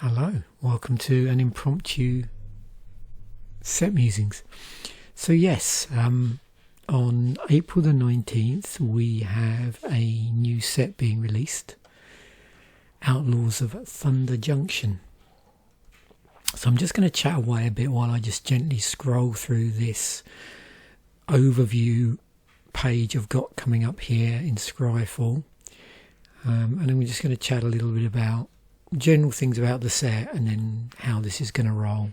Hello, welcome to an impromptu set musings. So yes, on April the 19th we have a new set being released, Outlaws of Junction. So I'm just going to chat away a bit while I just gently scroll through this overview page I've got coming up here in Scryfall, and then we're just going to chat a little bit about general things about the set and then how this is going to roll.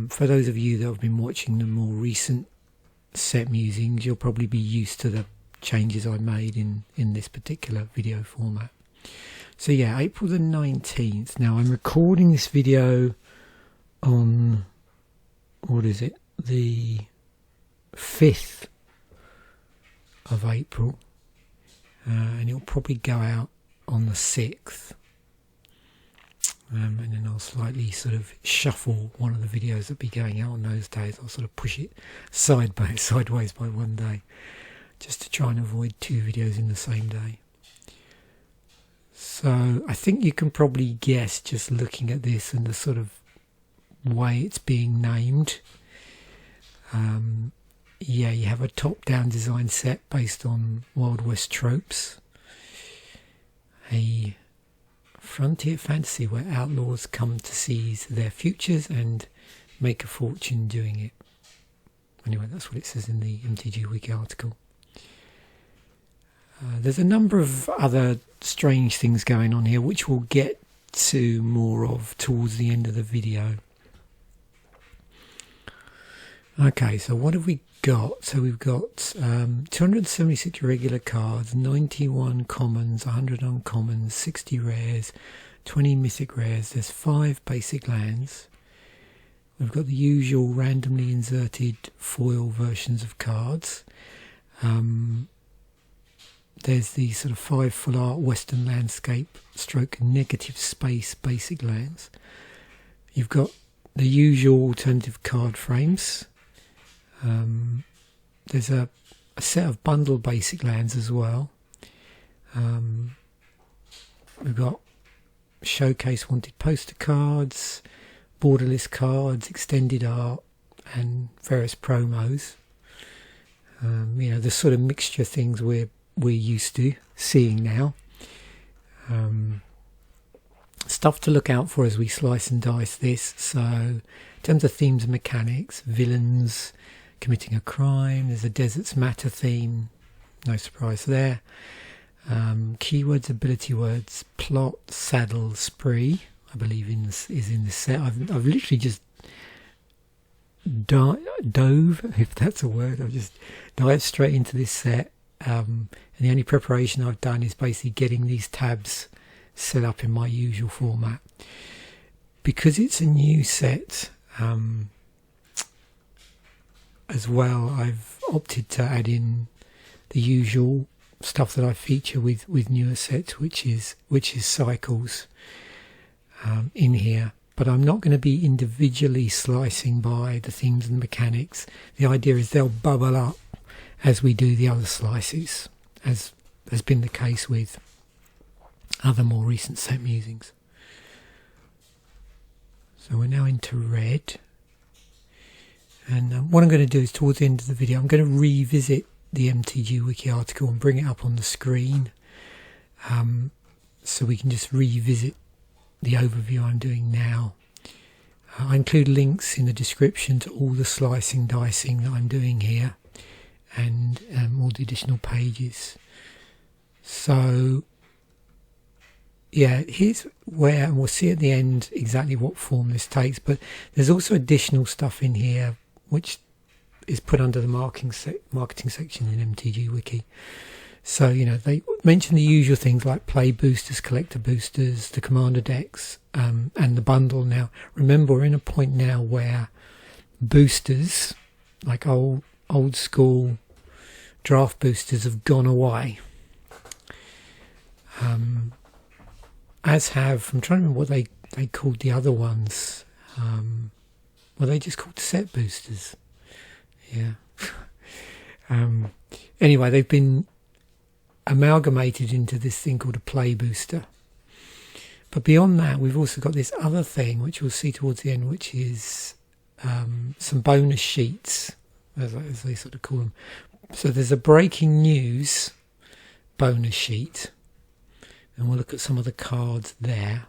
For those of you that have been watching the more recent set musings, you'll probably be used to the changes I made in this particular video format. So yeah, April the 19th. Now I'm recording this video on, what is it, the 5th of April, and it'll probably go out on the 6th. And then I'll slightly sort of shuffle one of the videos that'll be going out on those days. I'll sort of push it sideways by one day, just to try and avoid two videos in the same day. So I think you can probably guess, just looking at this and the sort of way it's being named. Yeah, you have a top-down design set based on Wild West tropes. A frontier fantasy where outlaws come to seize their futures and make a fortune doing it. Anyway, that's what it says in the MTG Wiki article. There's a number of other strange things going on here, which we'll get to more of towards the end of the video. Okay, so what have we got? So we've got 276 regular cards, 91 commons, 100 uncommons, 60 rares, 20 mythic rares. There's 5 basic lands. We've got the usual randomly inserted foil versions of cards. There's the sort of 5 full art western landscape stroke negative space basic lands. You've got the usual alternative card frames. There's a set of bundle basic lands as well. We've got showcase wanted poster cards, borderless cards, extended art, and various promos. You know, the sort of mixture things we're used to seeing now. Stuff to look out for as we slice and dice this. So in terms of themes and mechanics, villains committing a crime, there's a Deserts Matter theme, no surprise there. Keywords, ability words, plot, saddle, spree, I believe is in the set. I've literally just dove, if that's a word, I've just dived straight into this set, and the only preparation I've done is basically getting these tabs set up in my usual format. Because it's a new set, as well, I've opted to add in the usual stuff that I feature with newer sets, which is cycles in here. But I'm not going to be individually slicing by the themes and mechanics. The idea is they'll bubble up as we do the other slices, as has been the case with other more recent set musings. So we're now into red. And what I'm going to do is, towards the end of the video, I'm going to revisit the MTG Wiki article and bring it up on the screen, so we can just revisit the overview I'm doing now. I include links in the description to all the slicing, dicing that I'm doing here, and all the additional pages. So yeah, here's where, and we'll see at the end exactly what form this takes, but there's also additional stuff in here which is put under the marketing section in MTG Wiki. So, you know, they mention the usual things like play boosters, collector boosters, the commander decks, and the bundle. Now, remember, we're in a point now where boosters, like old school draft boosters, have gone away. As have, I'm trying to remember what they called the other ones. Well, they just called set boosters. Yeah. Anyway, they've been amalgamated into this thing called a play booster. But beyond that, we've also got this other thing, which we'll see towards the end, which is some bonus sheets, as they sort of call them. So there's a breaking news bonus sheet, and we'll look at some of the cards there.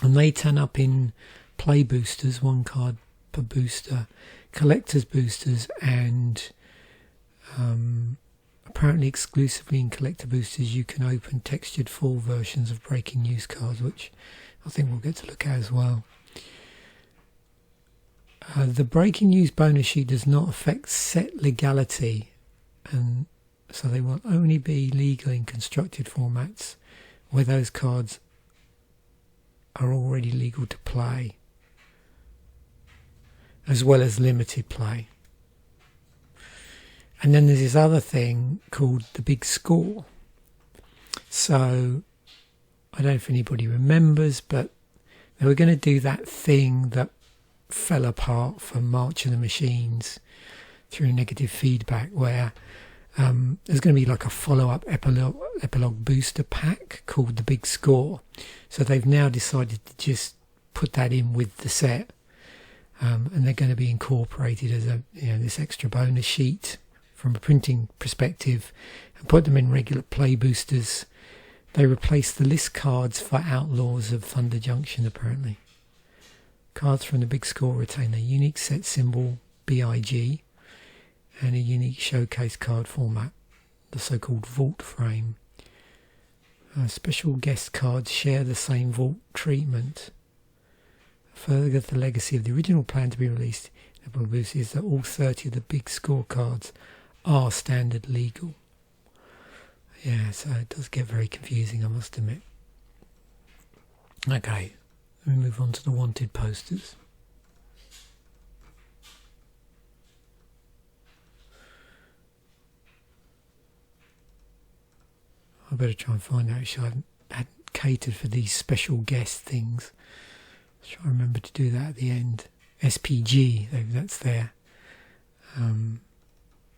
And they turn up in play boosters, 1 card per booster, collector's boosters, and apparently exclusively in collector boosters you can open textured full versions of breaking news cards, which I think we'll get to look at as well. The breaking news bonus sheet does not affect set legality, and so they will only be legal in constructed formats where those cards are already legal to play, as well as limited play. And then there's this other thing called the big score. So I don't know if anybody remembers, but they were going to do that thing that fell apart for March of the Machines through negative feedback, where there's going to be like a follow-up epilogue booster pack called the big score. So they've now decided to just put that in with the set, and they're going to be incorporated as this extra bonus sheet from a printing perspective, and put them in regular play boosters. They replaced the list cards for Outlaws of Thunder Junction, apparently. Cards from the big score retain their unique set symbol, BIG, and a unique showcase card format, the so-called vault frame. Special guest cards share the same vault treatment. Further, the legacy of the original plan to be released in Apple Boost is that all 30 of the big score cards are standard legal. Yeah, so it does get very confusing, I must admit. Okay, let me move on to the wanted posters. I better try and find out. Actually, I hadn't catered for these special guest things. Let's try and remember to do that at the end. SPG, that's there.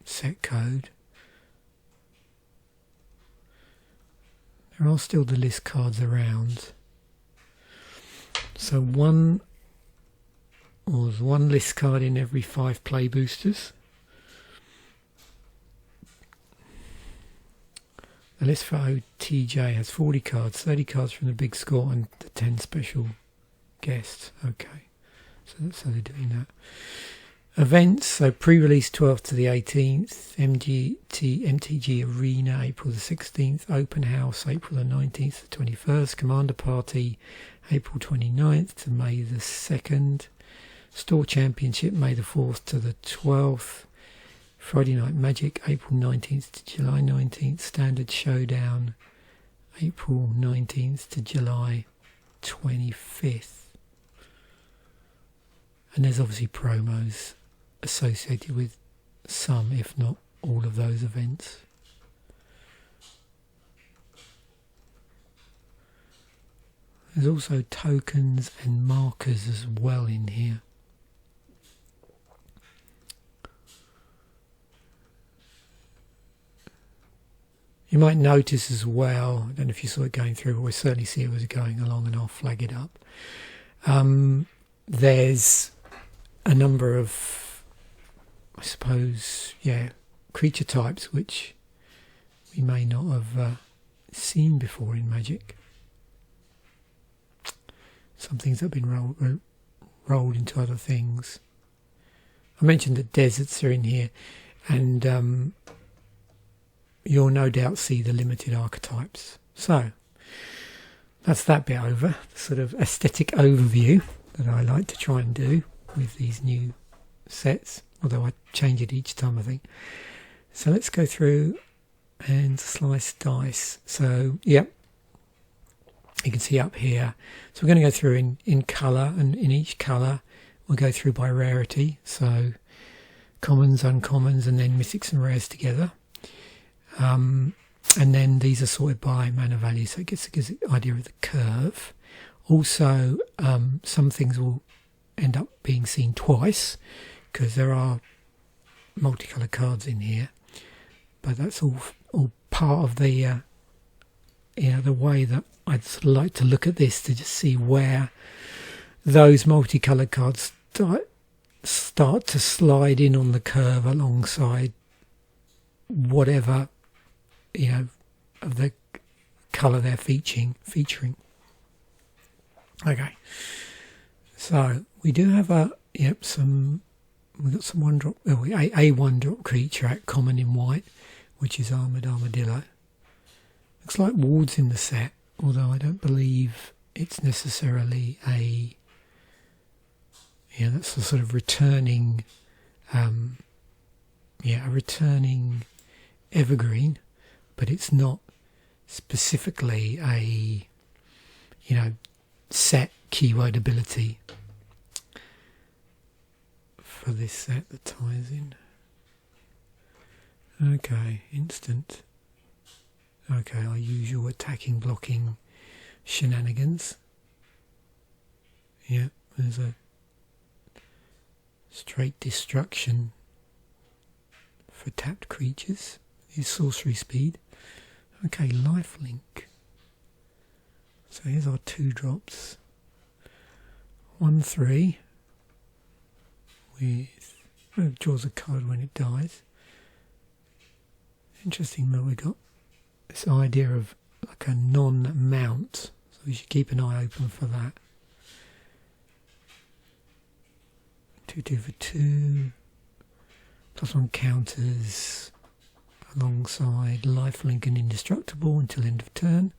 Set code. There are still the list cards around. So one list card in every 5 play boosters. The list for OTJ has 40 cards, 30 cards from the big score and the 10 special guests. Okay, so that's how they're doing that. Events, so pre-release 12th to the 18th, MTG Arena April the 16th, Open House April the 19th to 21st, Commander Party April 29th to May the 2nd, Store Championship May the 4th to the 12th, Friday Night Magic April 19th to July 19th, Standard Showdown April 19th to July 25th. And there's obviously promos associated with some, if not all, of those events. There's also tokens and markers as well in here. You might notice as well, I don't know if you saw it going through, but we certainly see it as going along, and I'll flag it up. There's a number of, I suppose, creature types which we may not have seen before in Magic. Some things that have been rolled into other things. I mentioned that deserts are in here, and you'll no doubt see the limited archetypes. So that's that bit over, the sort of aesthetic overview that I like to try and do with these new sets, although I change it each time, I think. So let's go through and slice dice. So yep, you can see up here. So we're going to go through in colour, and in each colour we'll go through by rarity, so commons, uncommons, and then mythics and rares together. And then these are sorted by mana value, so it gives an idea of the curve. Also, some things will end up being seen twice because there are multicoloured cards in here, but that's all part of the the way that I'd sort of like to look at this to just see where those multicoloured cards start to slide in on the curve alongside whatever, you know, of the colour they're featuring. Okay, so we do have we've got some one drop, a one drop creature at common in white, which is Armoured Armadillo. Looks like Ward's in the set, although I don't believe it's necessarily that's a sort of returning, a returning evergreen, but it's not specifically a, set keyword ability for this set that ties in. Okay, instant. Okay, our usual attacking, blocking shenanigans. Yeah, there's a straight destruction for tapped creatures. Is sorcery speed. Okay, lifelink. So here's our 2 drops. 1/3 with draws a card when it dies. Interesting that we got this idea of like a non-mount, so we should keep an eye open for that. 2/2 for 2. +1 counters alongside lifelink and indestructible until end of turn.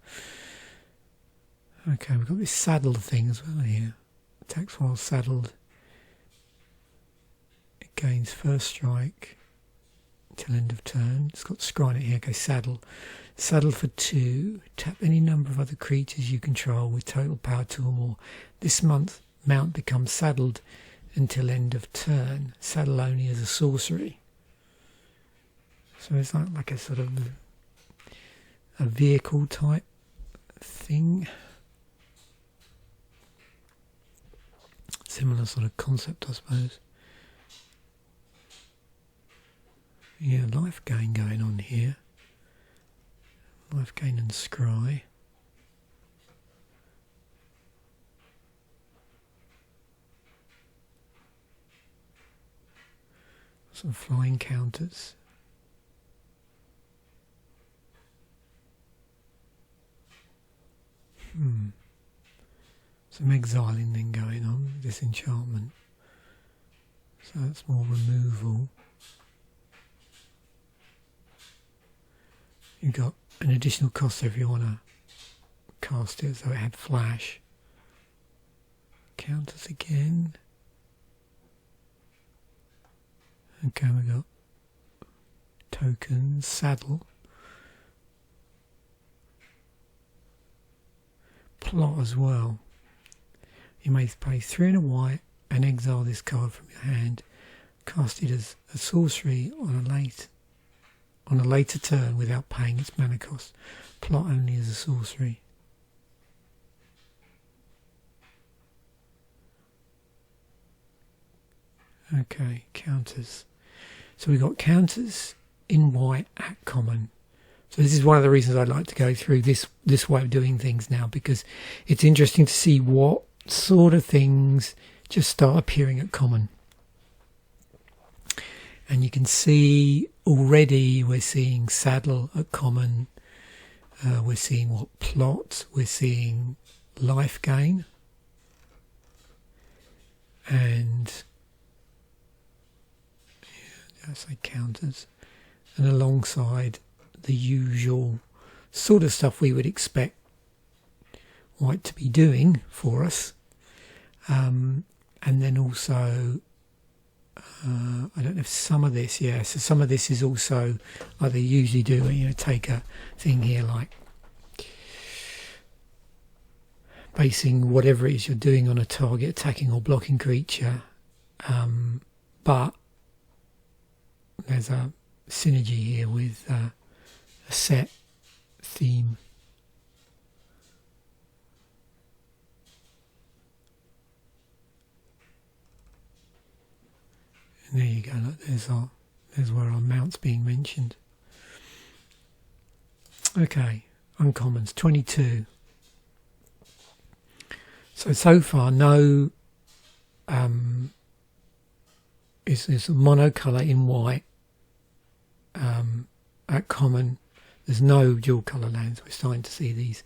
Okay, we've got this saddled thing as well here. Attacks while saddled. It gains first strike till end of turn. It's got scry in it here. Okay, saddle. Saddle for 2. Tap any number of other creatures you control with total power 2 or more. This month, mount becomes saddled until end of turn. Saddle only as a sorcery. So it's like a sort of a vehicle type thing. Similar sort of concept, I suppose. Yeah, life gain going on here. Life gain and scry. Some flying counters. Some exiling then going on, disenchantment. So that's more removal. You've got an additional cost if you want to cast it, so it had flash. Counters again. Okay, we got tokens, saddle. Plot as well. You may pay 3 and a white and exile this card from your hand. Cast it as a sorcery on a later turn without paying its mana cost. Plot only as a sorcery. Okay, counters. So we've got counters in white at common. So this is one of the reasons I'd like to go through this way of doing things now, because it's interesting to see what sort of things just start appearing at common. And you can see already we're seeing saddle at common. We're seeing plot. We're seeing life gain. And I say counters. And alongside the usual sort of stuff we would expect white to be doing for us. And then also, I don't know if some of this, so some of this is also, like they usually do, take a thing here like basing whatever it is you're doing on a target attacking or blocking creature, but there's a synergy here with a set theme. And there you go, look, there's where our mount's being mentioned. Okay, uncommons, 22. So far, no is monocolour in white at common. There's no dual colour lands. We're starting to see these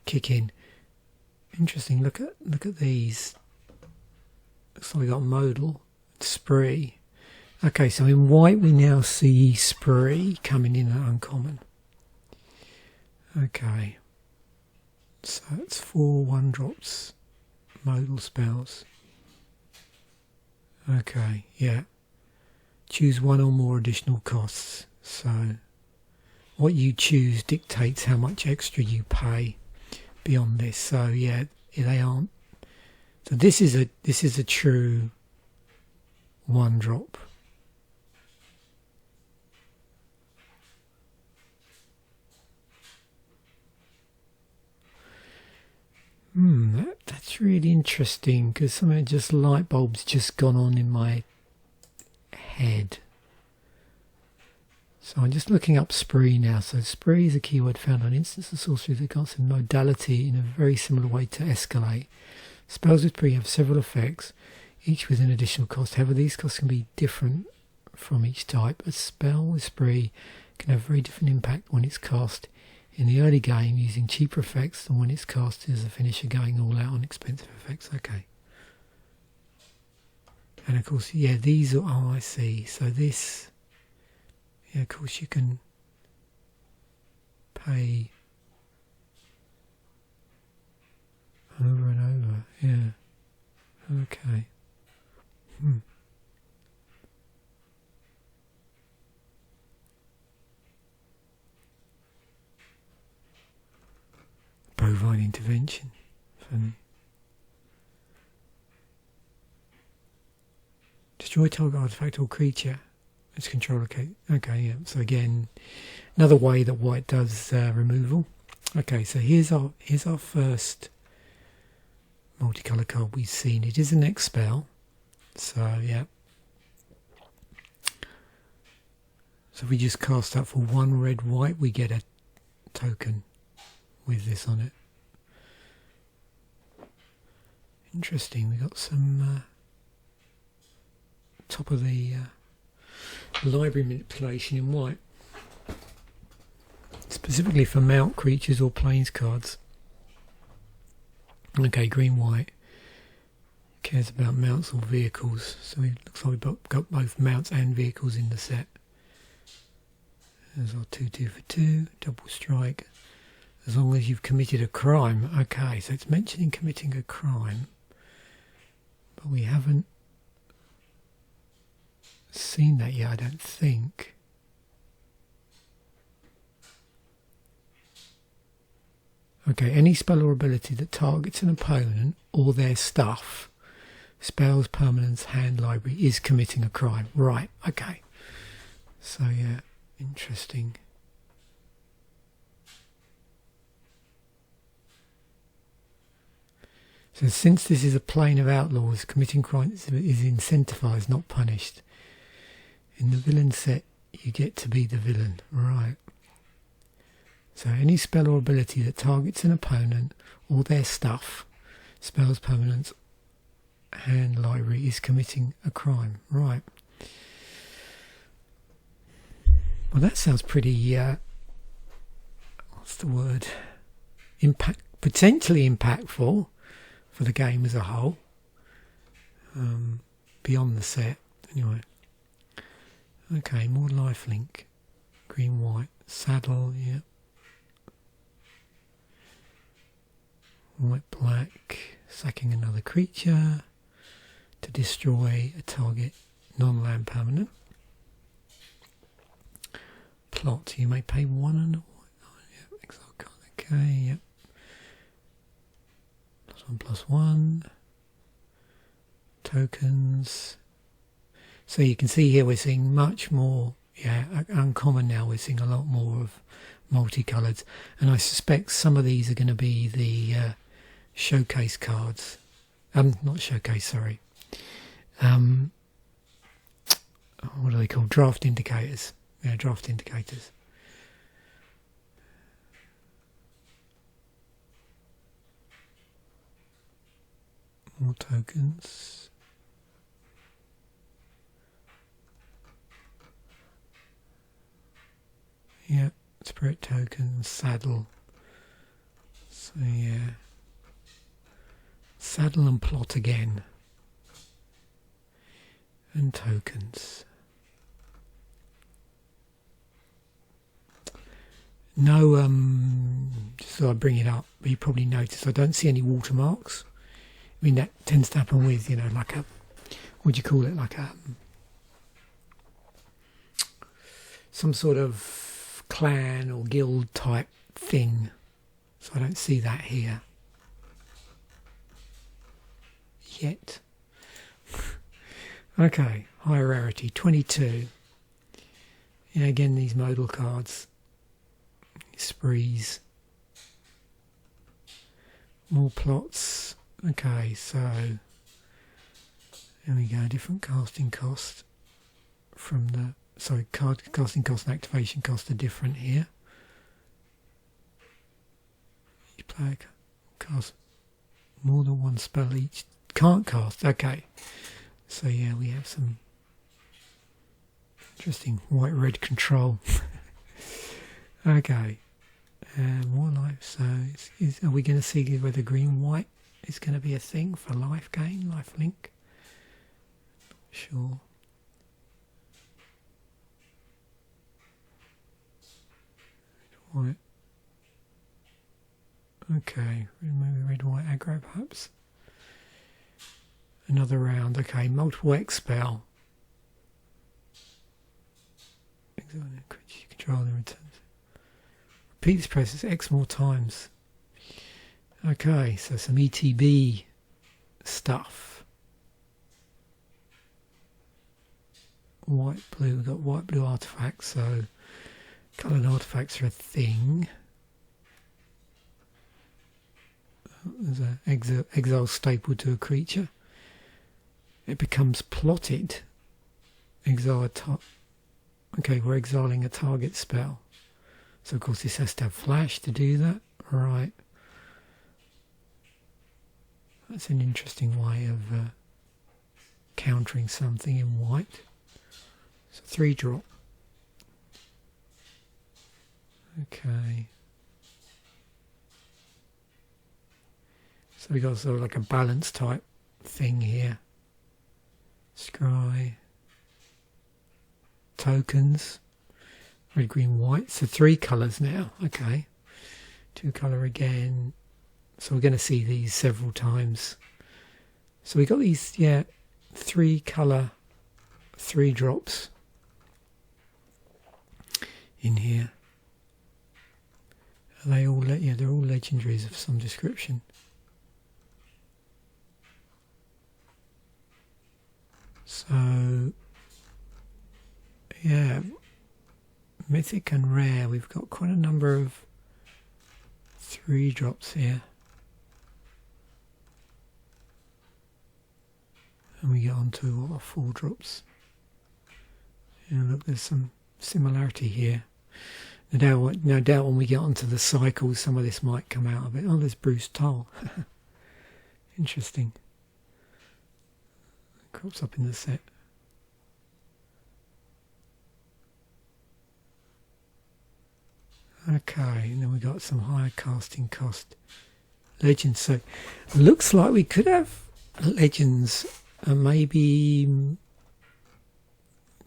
kick in. Interesting. Look at these. Looks like we got modal, spree. Okay, so in white we now see spree coming in at uncommon. Okay, so it's 4 1-drops, modal spells. Okay, yeah. Choose one or more additional costs. So what you choose dictates how much extra you pay beyond this. So yeah, they aren't. So this is a true 1-drop. That's really interesting, because something just light bulbs just gone on in my head. So I'm just looking up spree now. So spree is a keyword found on instance of sorcery that grants a modality in a very similar way to escalate. Spells with spree have several effects, each with an additional cost. However, these costs can be different from each type. A spell with spree can have very different impact when it's cast in the early game using cheaper effects than when it's cast as a finisher going all out on expensive effects. Okay. And of course, yeah, these are, oh, I see. So this, yeah, of course you can pay over and over, yeah. Okay. Bovine intervention. Funny. Destroy target artifact or creature. It's controller. Okay, yeah. So again, another way that white does removal. Okay, so here's our first multicolour card we've seen. It is the next spell. So yeah. So if we just cast that for 1 red white, we get a token with this on it. Interesting. We got some top of the library manipulation in white, specifically for mount creatures or planes cards. Okay, green white cares about mounts or vehicles, so it looks like we've got both mounts and vehicles in the set. There's our 2/2 for 2, double strike. As long as you've committed a crime. Okay, so it's mentioning committing a crime, but we haven't seen that yet, I don't think. Okay, any spell or ability that targets an opponent or their stuff, spells, permanents, hand, library, is committing a crime. Right, okay. So yeah, interesting. So since this is a plane of outlaws, committing crimes is incentivized, not punished. In the villain set, you get to be the villain. Right. So any spell or ability that targets an opponent or their stuff, spells, permanents, hand, library, is committing a crime. Right. Well, that sounds pretty, what's the word? Potentially impactful for the game as a whole, beyond the set. Anyway. Okay, more lifelink. Green, white. Saddle, yeah. White, black. Sacking another creature to destroy a target non-land permanent. Plot, you may pay 1 and a white. Oh, yeah, exile card. Okay, yep. +1/+1. Tokens. So you can see here we're seeing much more, yeah, uncommon now. We're seeing a lot more of multicoloured, and I suspect some of these are going to be the showcase cards. Not showcase, sorry. What are they called? Draft indicators. Yeah, draft indicators. More tokens. Yeah, spirit tokens, saddle. So yeah, saddle and plot again. And tokens. No, just thought I'd bring it up, but you probably noticed I don't see any watermarks. I mean, that tends to happen with, you know, like a, what do you call it, like a, some sort of clan or guild type thing. So I don't see that here. Yet. Okay, high rarity, 22. Yeah, again, these modal cards. Sprees. More plots. Okay, so there we go. Different casting cost from the card casting cost and activation cost are different here. Each player cast more than one spell each. Can't cast. Okay, so yeah, we have some interesting white-red control. Okay. More life, so are we going to see whether green-white is going to be a thing for life gain, life link? Not sure. White. Okay, maybe red-white aggro perhaps. Another round, okay, multiple X spell. Exotic creature you control and returns. Repeat this process X more times. Okay, so some ETB stuff. White, blue, we've got white, blue artifacts, so coloured artifacts are a thing. There's an exile staple to a creature. It becomes plotted. Exile okay, we're exiling a target spell. So of course this has to have flash to do that. Right. That's an interesting way of countering something in white. So 3-drop. Okay. So we got sort of like a balance type thing here. Scry. Tokens. Red, green, white. So 3 colours now. Okay. 2 colour again. So we're going to see these several times. So we got these, yeah, 3 colour, 3 drops in here. Are they all, yeah, they're all legendaries of some description. So, yeah, mythic and rare, we've got quite a number of 3 drops here. And we get on to our 4 drops. And look, there's some similarity here. No doubt when we get onto the cycles, some of this might come out of it. Oh, there's Bruce Toll. Interesting. Crops up in the set. Okay, and then we got some higher casting cost legends. So looks like we could have legends and maybe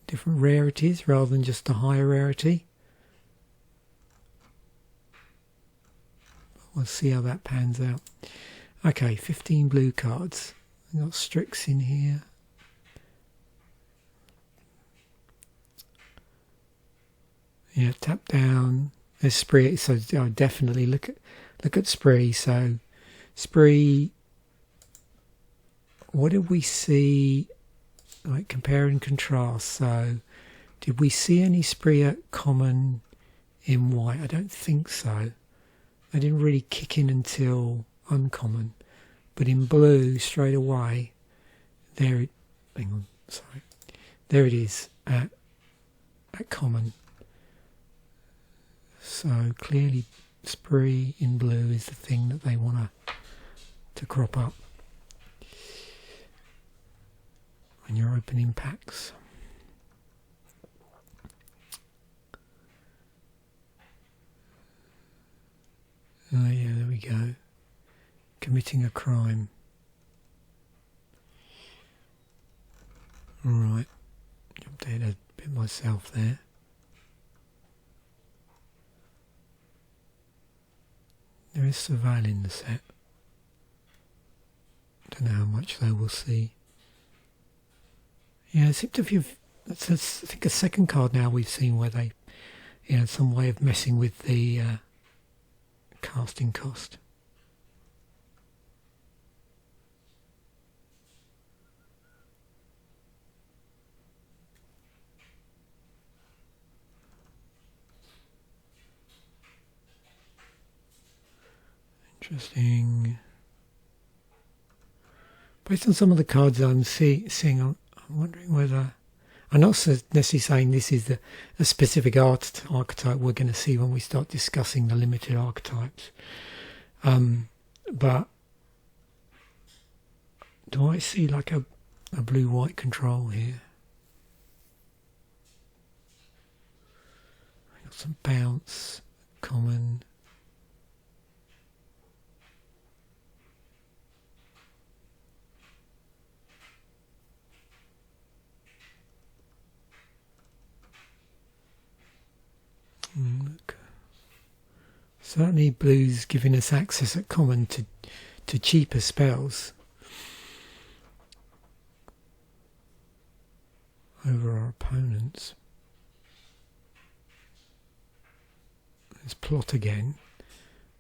different rarities rather than just a higher rarity. We'll see how that pans out. Okay, 15 blue cards. We've got Strix in here. Yeah, tap down. There's Spree. So definitely look at Spree. So Spree. What did we see? Like compare and contrast. So did we see any Spree at common in white? I don't think so. They didn't really kick in until uncommon. But in blue, straight away, there it is at common. So clearly Spree in blue is the thing that they want to crop up. when you're opening packs. Oh yeah, there we go. Committing a crime. Alright, jumped ahead a bit myself there. There is surveil in the set. Don't know how much though, we'll see. Yeah, it seemed to have, that's I think a second card now we've seen where they, some way of messing with the casting cost. Interesting. Based on some of the cards I'm seeing, I'm wondering whether, I'm not necessarily saying this is a specific archetype we're going to see when we start discussing the limited archetypes. But do I see like a blue-white control here? I got some bounce, common. Look. Certainly blue's giving us access at common to cheaper spells over our opponents. Let's plot again.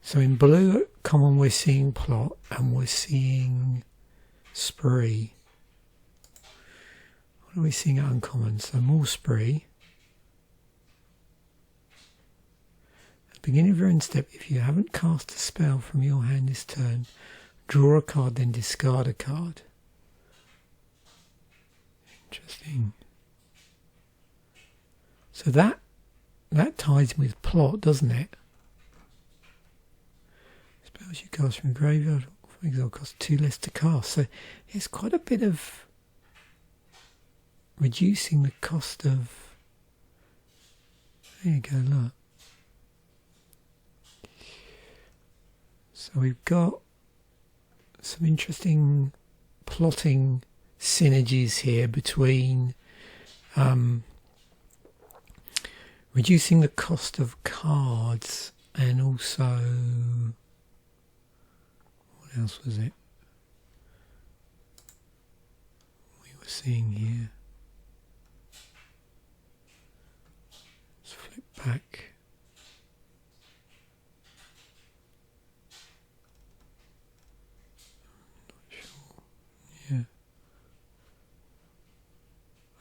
So in blue at common we're seeing plot and we're seeing spree. What are we seeing at uncommon? So more spree. Beginning of your end step, if you haven't cast a spell from your hand this turn, draw a card, then discard a card. Interesting. So that ties in with plot, doesn't it? Spells you cast from graveyard, for example, cost 2 less to cast. So it's quite a bit of reducing the cost of. There you go, look. So we've got some interesting plotting synergies here between reducing the cost of cards and also, what else was it we were seeing here? Let's flip back.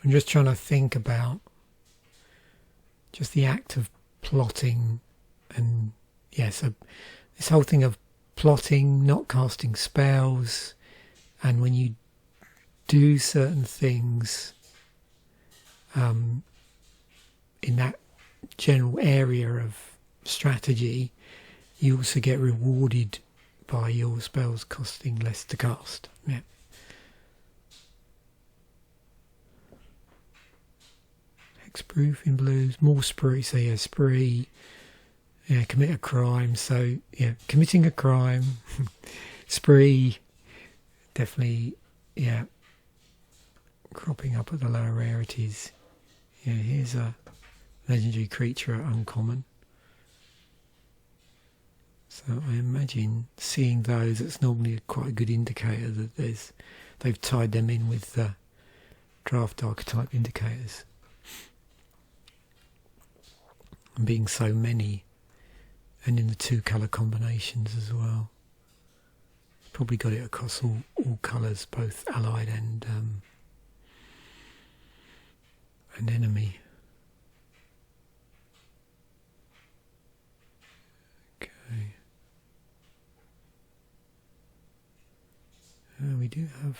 I'm just trying to think about just the act of plotting and so this whole thing of plotting, not casting spells, and when you do certain things in that general area of strategy, you also get rewarded by your spells costing less to cast. Yeah. Proof in blues, more spree, so yeah, spree, commit a crime, so yeah, committing a crime, spree, definitely, cropping up at the lower rarities. Yeah, here's a legendary creature at uncommon. So I imagine seeing those, it's normally quite a good indicator that they've tied them in with the draft archetype indicators. And being so many, and in the 2 colour combinations as well. Probably got it across all colours, both allied and enemy. Okay. We do have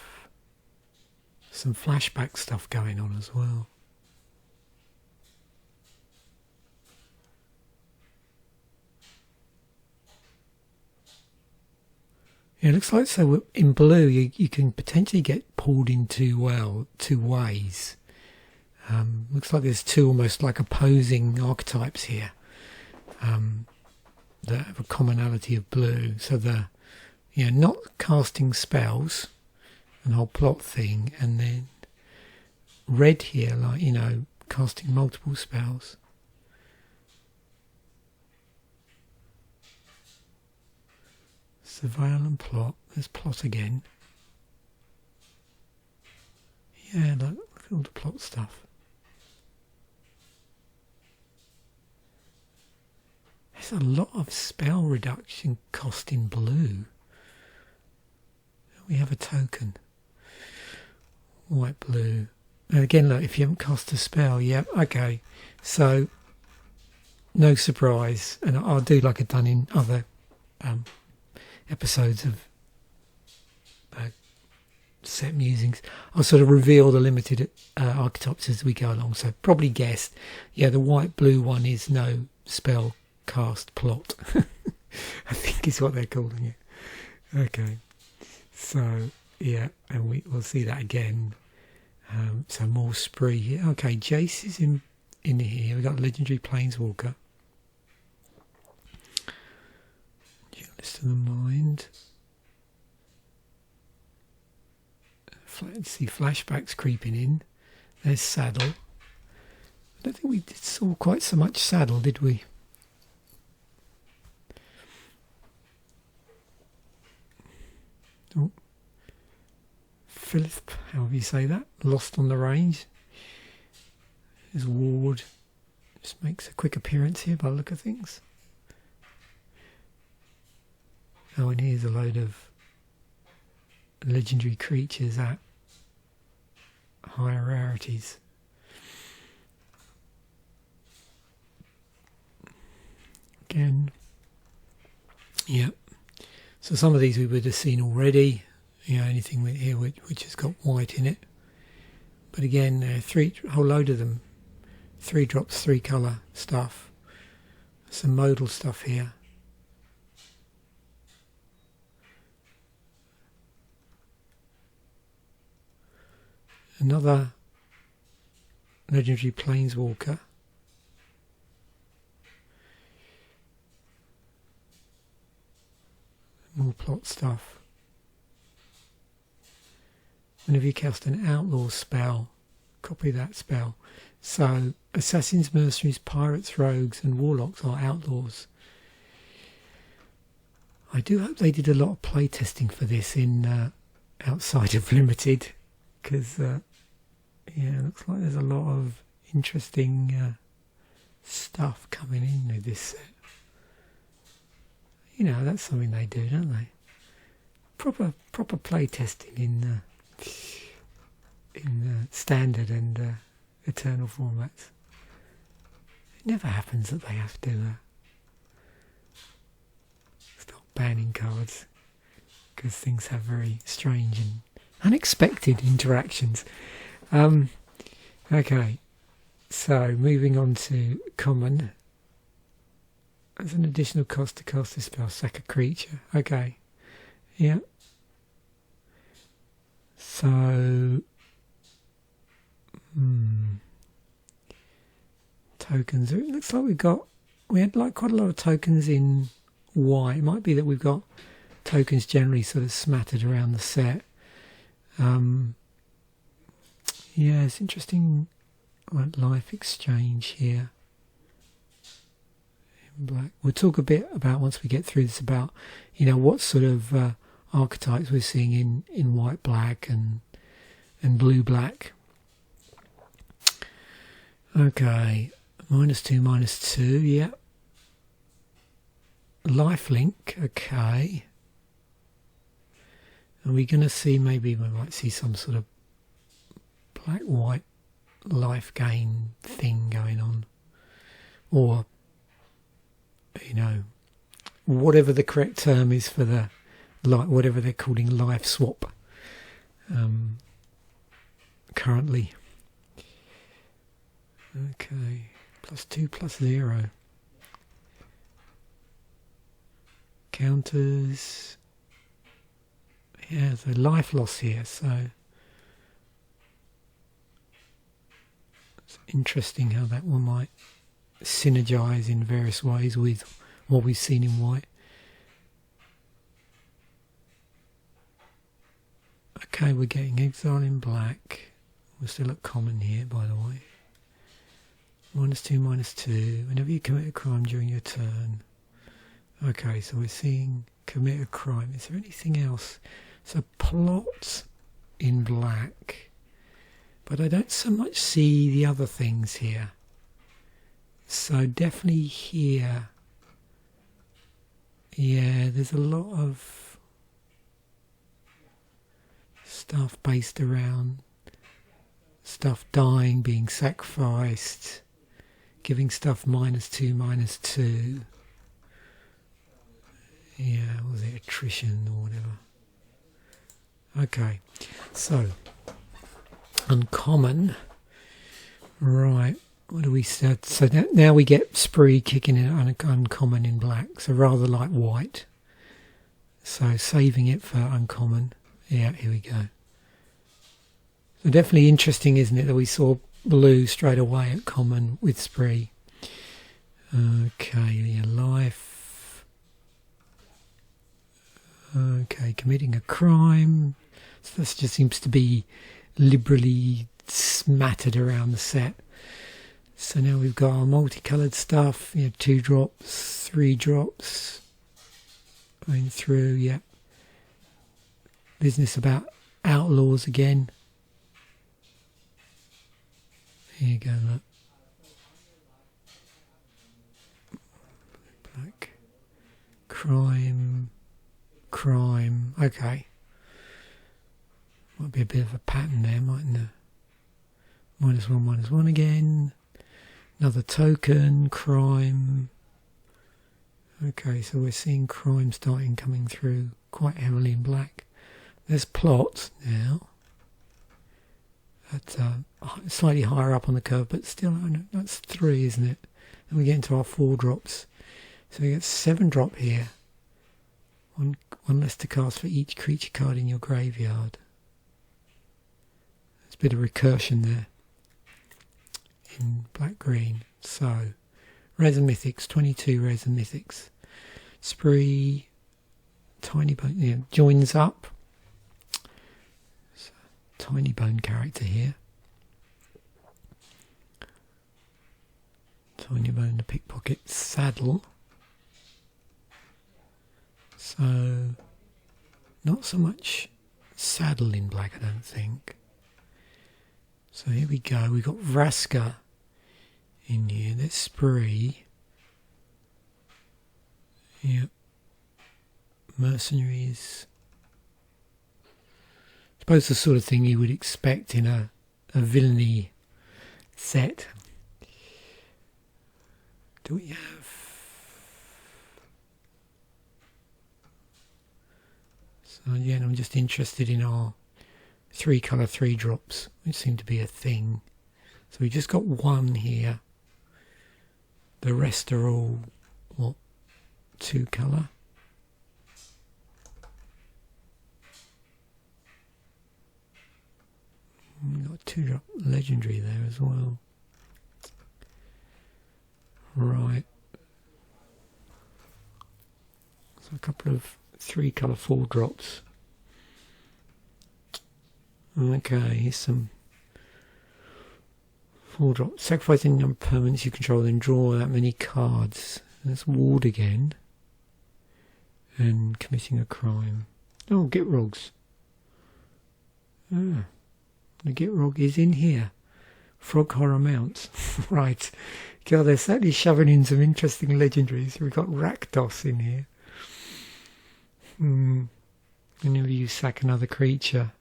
some flashback stuff going on as well. Yeah, it looks like so in blue you can potentially get pulled in two ways. Looks like there's two almost like opposing archetypes here that have a commonality of blue. So not casting spells and whole plot thing, and then red here, like, casting multiple spells. Surveil and plot. There's plot again. Yeah, look at all the plot stuff. There's a lot of spell reduction cost in blue. We have a token. White, blue. And again, look, if you haven't cast a spell, yeah, okay. So, no surprise. And I'll do like I've done in other episodes of set musings. I'll sort of reveal the limited archetypes as we go along. So, probably guessed, yeah, the white-blue one is no spell cast plot. I think is what they're calling it. Okay. So, yeah, and we'll see that again. So more spree here. Okay, Jace is in here. We've got Legendary Planeswalker. Duelist of the Mind. Let's see, flashbacks creeping in. There's Saddle. I don't think we saw quite so much Saddle, did we? Oh. Philip, however you say that, Lost on the Range. There's Ward, just makes a quick appearance here by the look of things. Oh, and here's a load of legendary creatures at higher rarities. Again, yeah. So some of these we would have seen already. Anything with here which has got white in it. But again, a whole load of them. 3 drops, 3 colour stuff. Some modal stuff here. Another legendary planeswalker. More plot stuff. Whenever you cast an Outlaws spell, copy that spell. So, assassins, mercenaries, pirates, rogues and warlocks are outlaws. I do hope they did a lot of playtesting for this in outside of Limited, because it looks like there's a lot of interesting stuff coming in with this set. That's something they do, don't they? Proper playtesting in standard and eternal formats. It never happens that they have to start banning cards, because things have very strange and unexpected interactions. Okay, so moving on to common. As an additional cost to cast this spell, sack a creature. Okay, yeah. So, tokens. It looks like we had like quite a lot of tokens in white. It might be that we've got tokens generally sort of smattered around the set. Yeah, it's interesting. Like life exchange here. In black. We'll talk a bit about, once we get through this, about what sort of archetypes we're seeing in white black and blue black. Okay, -2, yeah. Lifelink, okay. Are we going to see, maybe we might see some sort of black white life gain thing going on, or whatever the correct term is for the whatever they're calling life swap currently. Okay, +2/+0 counters. Yeah, there's a life loss here, so it's interesting how that one might synergize in various ways with what we've seen in white. Okay, we're getting exile in black. We're still at common here, by the way. -2, -2. Whenever you commit a crime during your turn. Okay, so we're seeing commit a crime. Is there anything else? So plot in black. But I don't so much see the other things here. So definitely here. Yeah, there's a lot of stuff based around stuff dying, being sacrificed, giving stuff -2, -2. Yeah, was it attrition or whatever? Okay, so uncommon. Right, what do we said? So now we get spree kicking in uncommon in black, so rather like white. So saving it for uncommon. Yeah, here we go. So definitely interesting, isn't it, that we saw blue straight away at common with spree. Okay, yeah, life. Okay, committing a crime. So this just seems to be liberally smattered around the set. So now we've got our multicoloured stuff. 2 drops, 3 drops going through. Yeah, business about outlaws again. Here you go, look. Black. Crime. Crime. Okay. Might be a bit of a pattern there, mightn't there? -1, -1 again. Another token. Crime. Okay, so we're seeing crime starting coming through quite heavily in black. There's plot now. At slightly higher up on the curve, but still, that's 3, isn't it? And we get into our 4 drops. So we get 7 drop here. One less to cast for each creature card in your graveyard. There's a bit of recursion there in black-green. So, Rares and Mythics, 22 Rares and Mythics. Spree, Tiny Bone, yeah, joins up. Tiny Bone character here. Tiny Bone, the pickpocket saddle. So, not so much saddle in black, I don't think. So here we go. We've got Vraska in here. There's Spree. Yep. Mercenaries. I suppose the sort of thing you would expect in a villainy set. Do we have... So again, I'm just interested in our 3 colour 3 drops, which seem to be a thing. So we just got 1 here. The rest are all, what, 2 colour? We've got 2 drop legendary there as well. Right. So a couple of 3 colour 4 drops. Okay, here's some 4 drops. Sacrifice any number of permanents you control, then draw that many cards. That's ward again. And committing a crime. Oh, Gitrogs. Ah. The Gitrog is in here. Frog Horror Mounts. Right. God, they're certainly shoving in some interesting legendaries. We've got Rakdos in here. Whenever you sack another creature.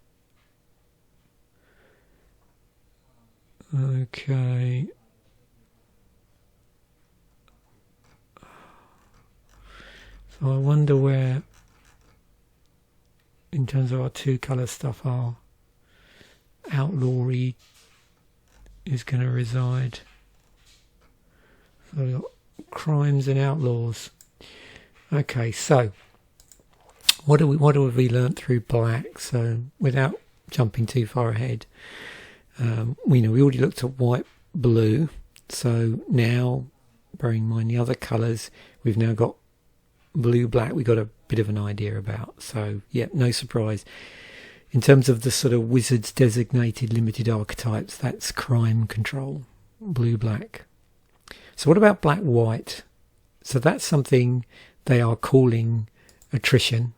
Okay. So I wonder where, in terms of our 2 colour stuff, our outlawry is going to reside. So we've got crimes and outlaws. Okay, so what have we learnt through black? So without jumping too far ahead, we already looked at white, blue. So now, bearing in mind the other colours, we've now got blue, black. We got a bit of an idea about. So yeah, no surprise. In terms of the sort of Wizards designated limited archetypes, that's crime control, blue, black. So what about black, white? So that's something they are calling attrition.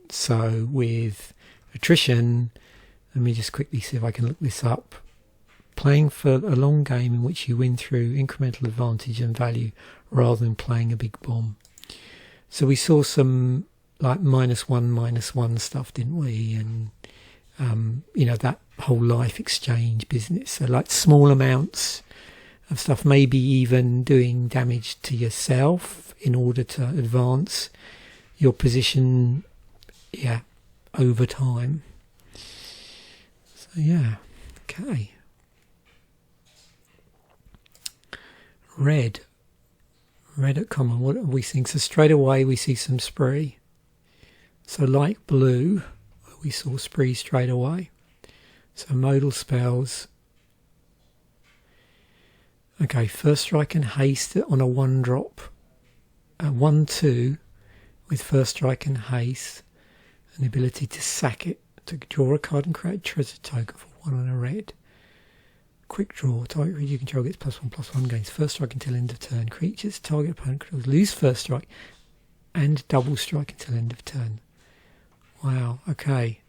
So with attrition, let me just quickly see if I can look this up. Playing for a long game in which you win through incremental advantage and value rather than playing a big bomb. So we saw some like -1 stuff, didn't we? And that whole life exchange business. So like small amounts of stuff, maybe even doing damage to yourself in order to advance your position, over time. So yeah, okay. Red at common, what are we seeing? So straight away we see some spree. So like blue, we saw spree straight away. So modal spells. Okay, first strike and haste on a 1-drop. 1/2 with first strike and haste. And the ability to sack it, to draw a card and create a treasure token for 1 on a red. Quick draw, target creature you control gets +1/+1, gains first strike until end of turn. Creatures target opponent controls lose first strike and double strike until end of turn. Wow, okay.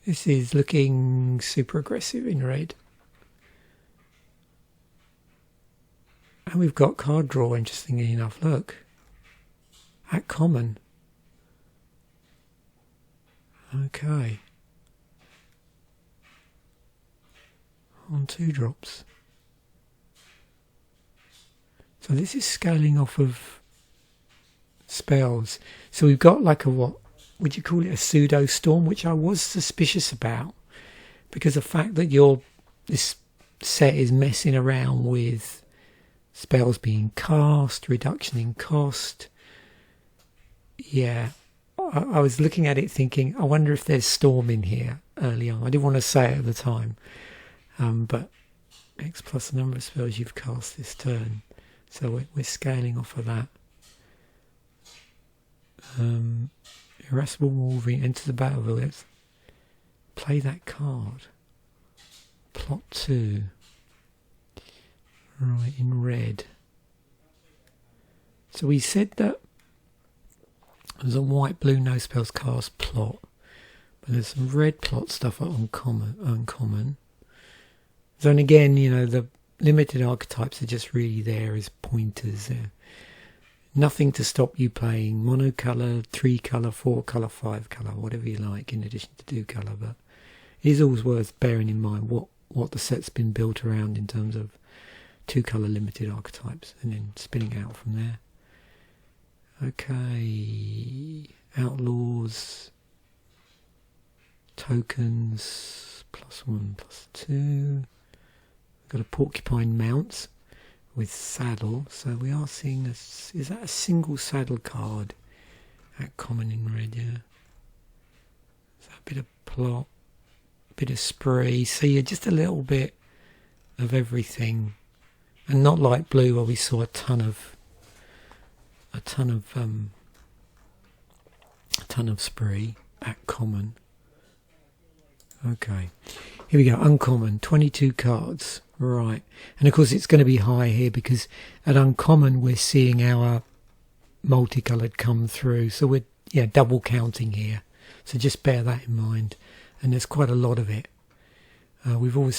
This is looking super aggressive in red. And we've got card draw, interestingly enough. Look. At common. Okay. On 2 drops. So this is scaling off of spells. So we've got like a, what would you call it, a pseudo storm, which I was suspicious about, because the fact that this set is messing around with spells being cast, reduction in cost. Yeah, I was looking at it thinking, I wonder if there's storm in here early on. I didn't want to say it at the time. But X plus the number of spells you've cast this turn. So we're scaling off of that. Irascible Wolverine enters the battlefield. Let's play that card. Plot 2. Right, in red. So we said that there's a white, blue, no spells cast plot. But there's some red plot stuff uncommon. So, and again, the limited archetypes are just really there as pointers. Nothing to stop you playing monocolour, 3-colour, 4-colour, 5-colour, whatever you like, in addition to 2-colour. But it is always worth bearing in mind what the set's been built around in terms of 2-colour limited archetypes, and then spinning out from there. Okay, Outlaws, tokens, +1, +2. Got a porcupine mounts with saddle, so we are seeing is that a single saddle card at common in red? Yeah, is that a bit of plot, a bit of spree? So yeah, just a little bit of everything, and not like blue where we saw a ton of spree at common. Okay, here we go. Uncommon, 22 cards. Right, and of course it's going to be high here because at uncommon we're seeing our multicoloured come through, so we're double counting here. So just bear that in mind, and there's quite a lot of it. We've already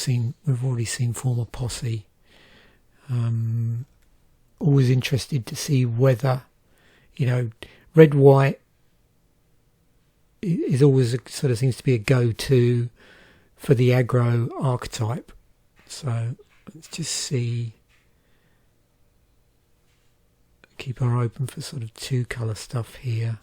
seen former posse. Always interested to see whether red white is always sort of seems to be a go-to for the aggro archetype. So let's just see. Keep our eye open for sort of 2-colour stuff here.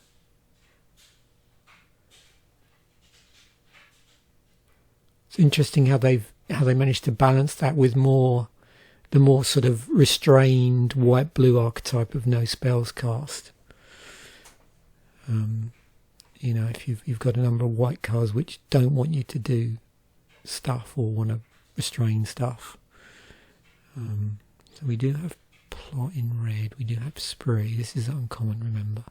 It's interesting how they managed to balance that with the more sort of restrained white blue archetype of no spells cast. You know, if you've got a number of white cards which don't want you to do stuff or want to restrain stuff. So we do have plot in red. We do have spree. This is uncommon, remember.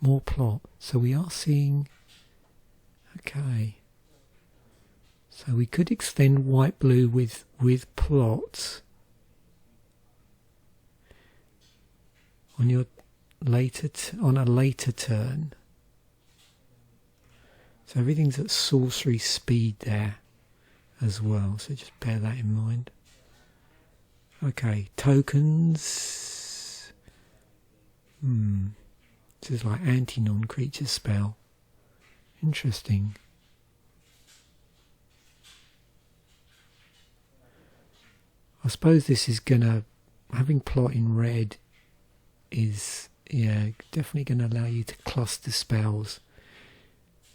More plot. So we are seeing... Okay. So we could extend white-blue with plots on your on a later turn. So everything's at sorcery speed there as well. So just bear that in mind. Okay, tokens. This is like anti-non-creature spell. Interesting. I suppose this is gonna, having plot in red is, yeah, definitely gonna allow you to cluster spells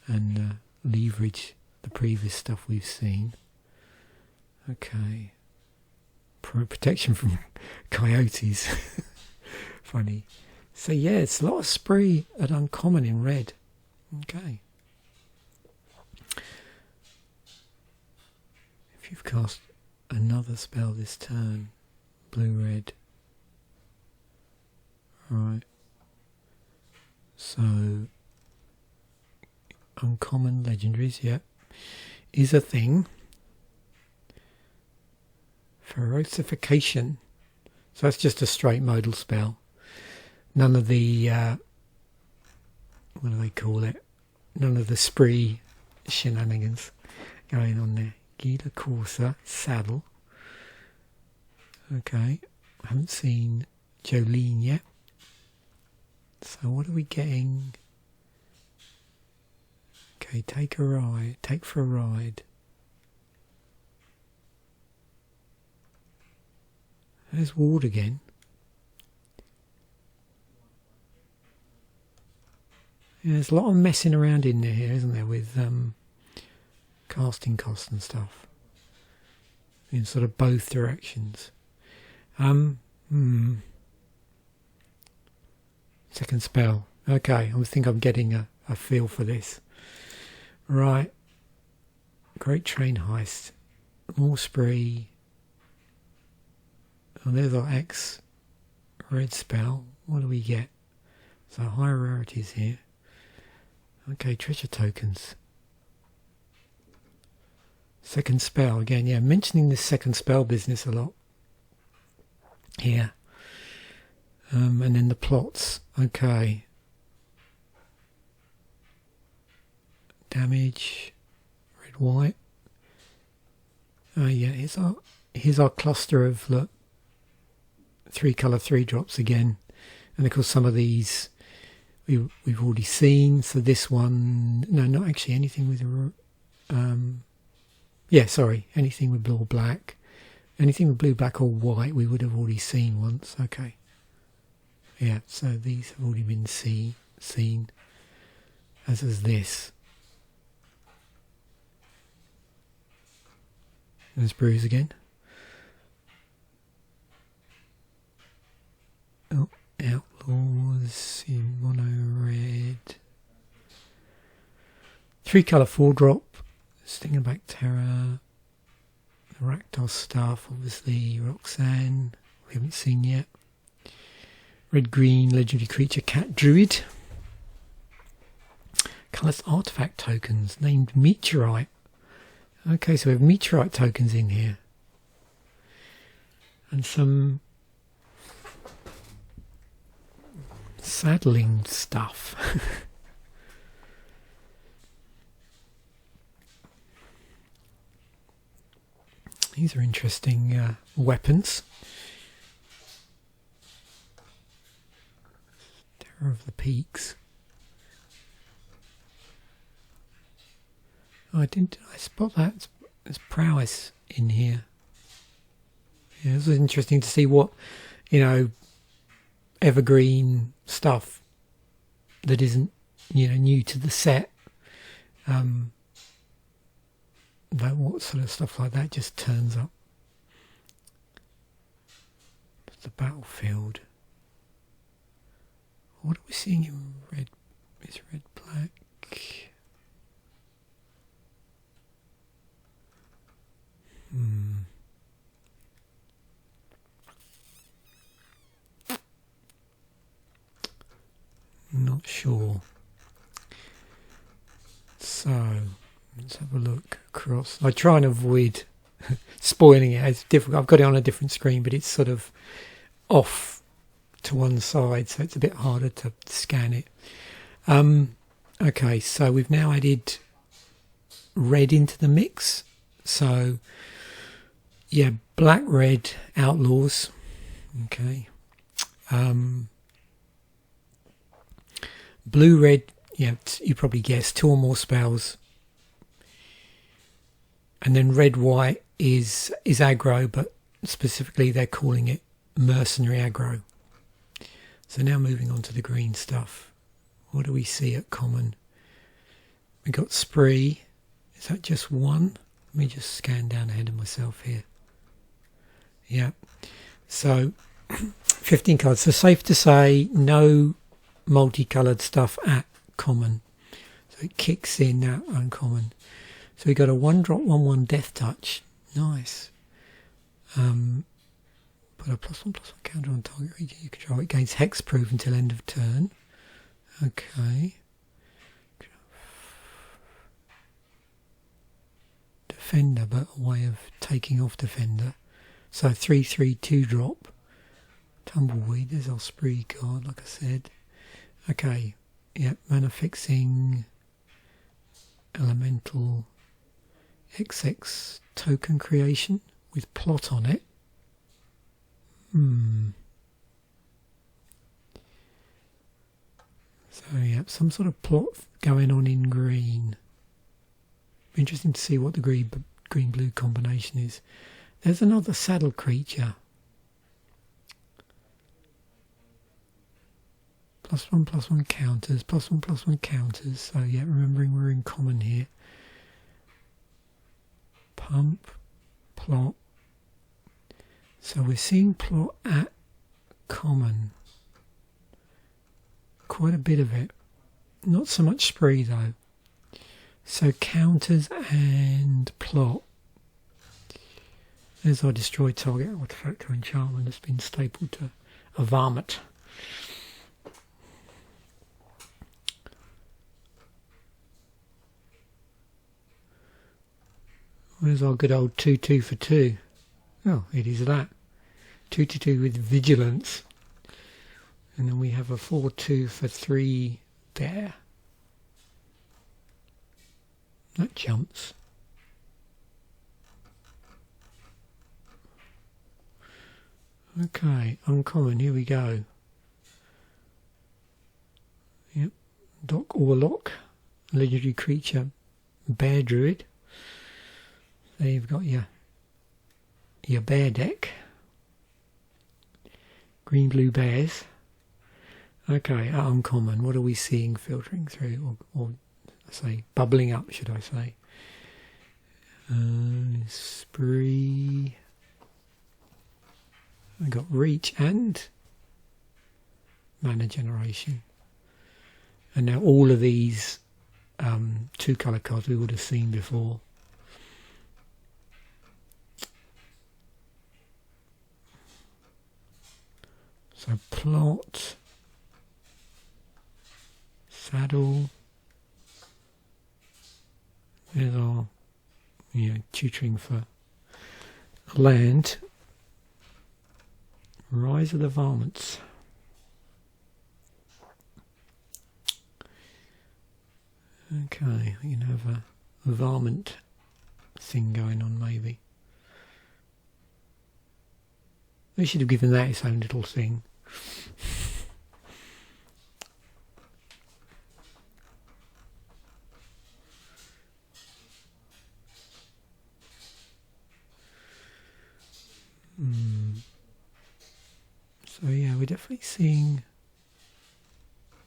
and leverage the previous stuff we've seen. Okay. Protection from coyotes. Funny. So yeah, it's a lot of spree at uncommon in red. Okay. If you've cast another spell this turn, blue-red. Right. So, uncommon legendaries, yep, is a thing. Ferocification. So that's just a straight modal spell. None of the, what do they call it? None of the spree shenanigans going on there. Gila Corsa, saddle. Okay, I haven't seen Jolene yet. So what are we getting? Okay, take for a ride. There's Ward again. Yeah, there's a lot of messing around in there here, isn't there, with casting costs and stuff in sort of both directions. Second spell. Okay, I think I'm getting a feel for this. Right. Great train heist. More spree. Oh, there's our X red spell. What do we get? So higher rarities here. Okay, treasure tokens. Second spell again. Yeah, mentioning this second spell business a lot here. And then the plots. Okay. Damage. Red, white. Oh yeah, here's our cluster of, look, 3 colour 3-drops again. And of course some of these we've already seen. So this one, no, not actually anything with anything with blue or black. Anything with blue, black or white we would have already seen once. Okay. Yeah, so these have already been seen, as is this. There's Bruise again. Oh, Outlaws in mono red. 3 colour 4-drop. Stingback Terror. The Rakdos stuff, obviously. Roxanne, we haven't seen yet. Red-green legendary creature Cat Druid. Colourless artifact tokens named Meteorite. Okay, so we have Meteorite tokens in here. And some saddling stuff. These are interesting weapons. Terror of the Peaks. Oh, I spot that. There's prowess in here. Yeah, this was interesting to see what, evergreen stuff that isn't, new to the set. That what sort of stuff like that just turns up. The battlefield. What are we seeing in red? Is red black? Not sure. So let's have a look across. I try and avoid spoiling it. It's difficult. I've got it on a different screen, but it's sort of off to one side, so it's a bit harder to scan it. Okay, so we've now added red into the mix. So yeah, black red Outlaws. Okay. Blue red, yeah, you probably guessed, 2 or more spells. And then red white is aggro, but specifically they're calling it mercenary aggro. So now moving on to the green stuff. What do we see at common? We got spree. Is that just one? Let me just scan down ahead of myself here. Yeah. So 15 cards. So safe to say no multicoloured stuff at common. So it kicks in at uncommon. So we got a 1-drop 1/1 death touch. Nice. Put a +1/+1 counter on target region you control. It gains hexproof until end of turn. Okay. Defender, but a way of taking off defender. So 3/3 2-drop. Tumbleweed. There's our spree card, like I said. Okay. Yep. Mana fixing. Elemental. XX token creation with plot on it. So yeah, some sort of plot going on in green. Interesting to see what the green-blue combination is. There's another saddle creature. +1/+1 counters, +1/+1 counters. So yeah, remembering we're in common here. Pump, plot. So we're seeing plot at common. Quite a bit of it. Not so much spree though. So counters and plot. There's our destroy target artifact or enchantment that's been stapled to a varmint. Where's our good old 2/2 for 2? Oh, it is that. 2/2 with vigilance. And then we have a 4/2 for 3 there. That jumps. Okay, uncommon, here we go. Yep, Doc Orlock, legendary creature, bear druid. There you've got your bear deck. Green blue bears. Okay, uncommon. What are we seeing filtering through, or say bubbling up, should I say? Spree. I got reach and mana generation. And now all of these 2-colour cards we would have seen before. So plot, saddle, there's our tutoring for land. Rise of the Varmints. Okay, we can have a varmint thing going on maybe. They should have given that its own little thing. So yeah, we're definitely seeing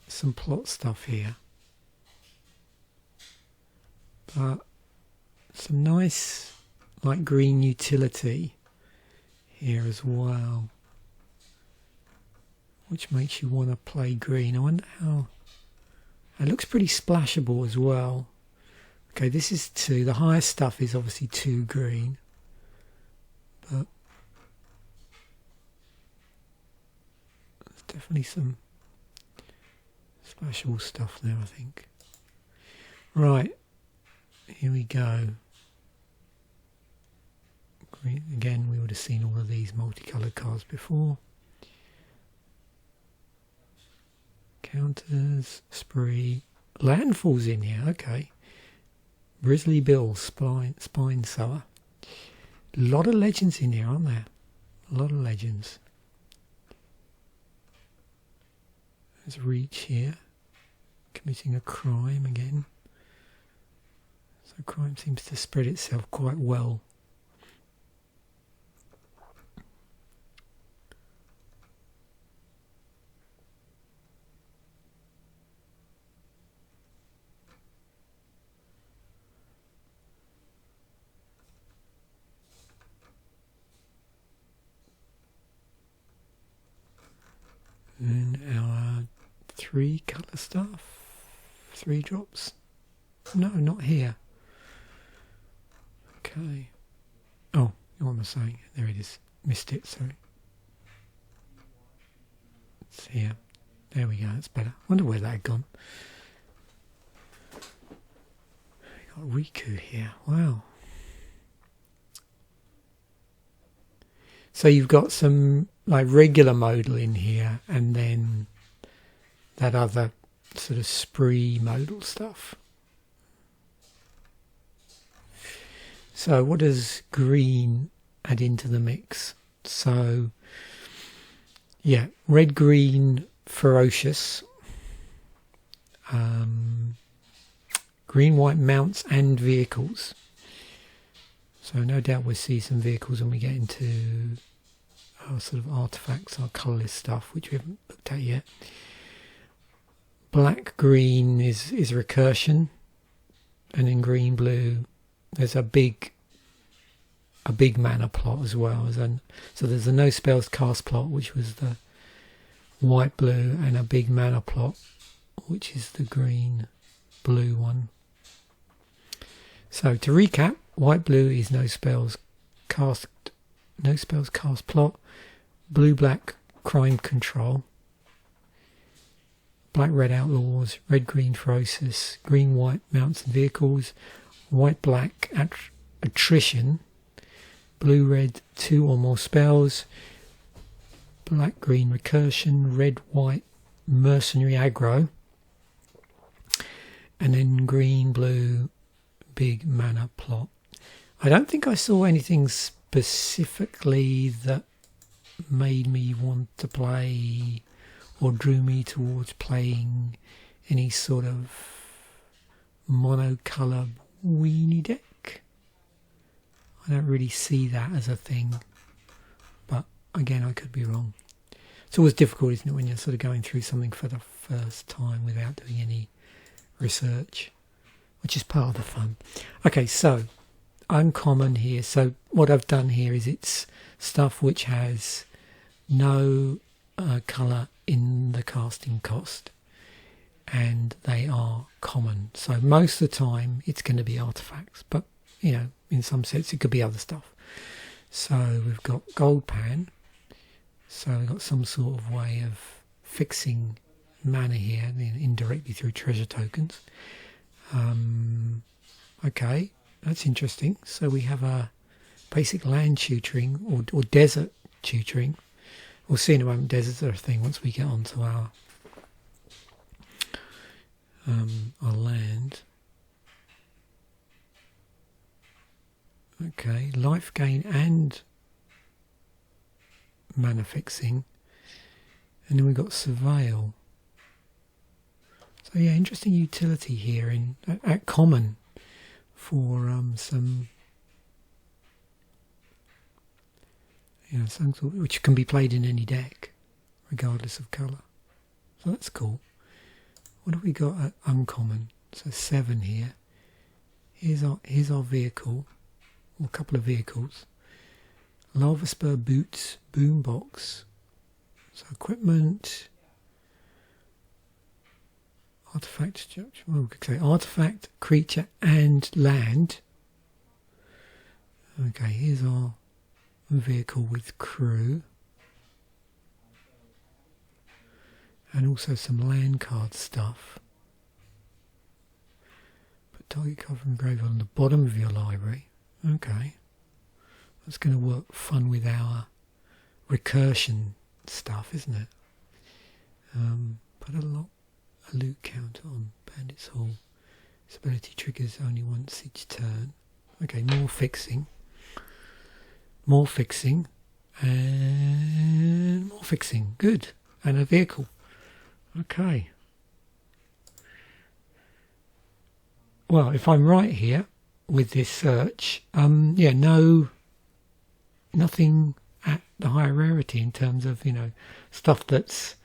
some plot stuff here. But some nice like green utility here as well, which makes you want to play green. I wonder how It looks pretty splashable as well. Okay, this is 2. The highest stuff is obviously 2 green. But there's definitely some splashable stuff there, I think. Right, here we go. Green. Again, we would have seen all of these multicoloured cards before. Counters, spree, landfalls in here, okay. Grizzly Bill, spine sower. A lot of legends in here, aren't there? A lot of legends. There's Reach here, committing a crime again. So crime seems to spread itself quite well. And our 3 colour stuff, 3 drops. No, not here. Okay. Oh, what am I saying? There it is. Missed it, sorry. It's here. There we go, that's better. Wonder where that had gone. We got Riku here. Wow. So you've got some like regular modal in here, and then that other sort of spree modal stuff. So what does green add into the mix? So yeah, red, green, ferocious. Green, white mounts and vehicles. So no doubt we'll see some vehicles when we get into our sort of artifacts, our colourless stuff, which we haven't looked at yet. Black, green is recursion, and in green, blue, there's a big mana plot as well. So there's a no spells cast plot, which was the white, blue, and a big mana plot, which is the green, blue one. So to recap, white, blue is no spells cast plot. Blue, black, crime control. Black, red, outlaws. Red, green, ferocious. Green, white, mounts and vehicles. White, black, attrition. Blue, red, 2 or more spells. Black, green, recursion. Red, white, mercenary aggro. And then green, blue, big mana plot. I don't think I saw anything specifically that made me want to play or drew me towards playing any sort of monocolour weenie deck. I don't really see that as a thing, but again, I could be wrong. It's always difficult, isn't it, when you're sort of going through something for the first time without doing any research, which is part of the fun. Okay, so uncommon here. So what I've done here is it's stuff which has no colour in the casting cost, and they are common. So most of the time it's going to be artifacts, but you know, in some sets it could be other stuff. So we've got gold pan, so we've got some sort of way of fixing mana here indirectly through treasure tokens. Okay, that's interesting. So we have a basic land tutoring or desert tutoring. We'll see in a moment. Deserts are a thing once we get onto our land. Okay, life gain and mana fixing, and then we've got surveil. So yeah, interesting utility here at common for some, you know, some sort of, which can be played in any deck, regardless of colour. So that's cool. What have we got at uncommon? So 7 here. Here's our vehicle, or a couple of vehicles. Lava spur boots, boombox. So equipment. Artifact, well, we could say artifact, creature and land. Okay, here's our vehicle with crew. And also some land card stuff. Put target card from grave on the bottom of your library. Okay. That's going to work fun with our recursion stuff, isn't it? Put a loot counter on Bandit's Hall. This ability triggers only once each turn. Okay, more fixing. More fixing. And more fixing. Good. And a vehicle. Okay. Well, if I'm right here with this search, yeah, nothing at the higher rarity in terms of, stuff that's,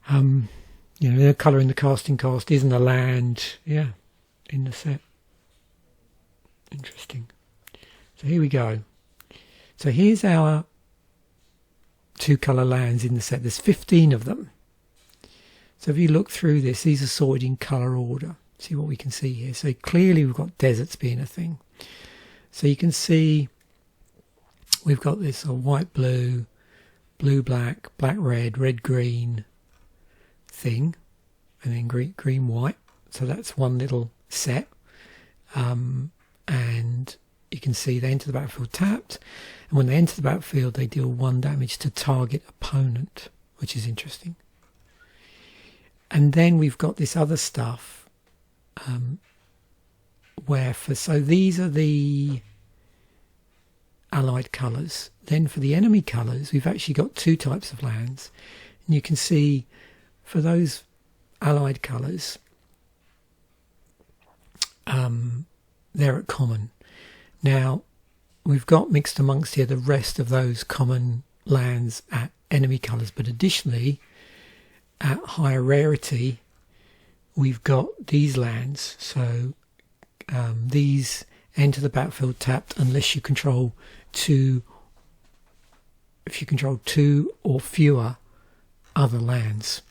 the colour in the casting cast isn't a land, yeah, in the set. Interesting. So here we go. So here's our 2-colour lands in the set. There's 15 of them. So if you look through this, these are sorted in colour order. See what we can see here. So clearly we've got deserts being a thing. So you can see we've got this white, blue, blue, black, black, red, red, green thing, and then green, white. So that's one little set. And you can see they enter the battlefield tapped. And when they enter the battlefield, they deal 1 damage to target opponent, which is interesting. And then we've got this other stuff so these are the allied colours. Then for the enemy colours, we've actually got 2 types of lands. And you can see for those allied colours, they're at common. Now, we've got mixed amongst here the rest of those common lands at enemy colours, but additionally, at higher rarity, we've got these lands. So these enter the battlefield tapped unless you control 2. If you control 2 or fewer other lands.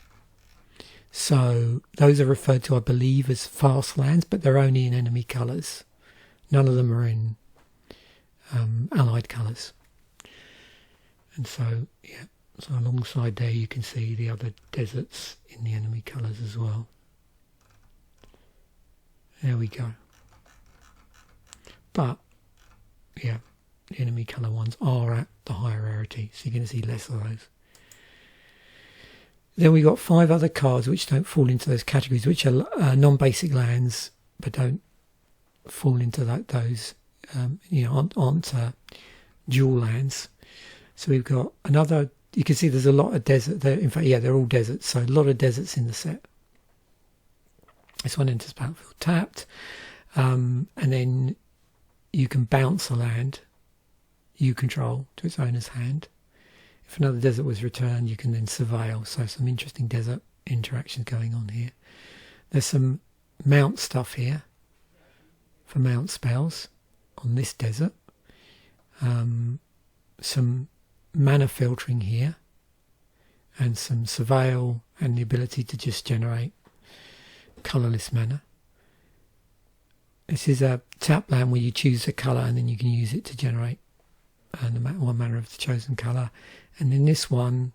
So those are referred to, I believe, as fast lands, but they're only in enemy colours. None of them are in allied colours. And so, yeah, so alongside there you can see the other deserts in the enemy colours as well. There we go. But, yeah, the enemy colour ones are at the higher rarity, so you're going to see less of those. Then we've got 5 other cards which don't fall into those categories, which are non-basic lands, but don't fall into those, aren't dual lands. So we've got another, you can see there's a lot of desert there. In fact, yeah, they're all deserts, so a lot of deserts in the set. This one enters battlefield tapped, and then you can bounce a land you control to its owner's hand. If another desert was returned, you can then surveil. So some interesting desert interactions going on here. There's some mount stuff here for mount spells on this desert. Some mana filtering here, and some surveil and the ability to just generate colourless mana. This is a tap land where you choose a colour and then you can use it to generate one mana of the chosen colour. And then this one,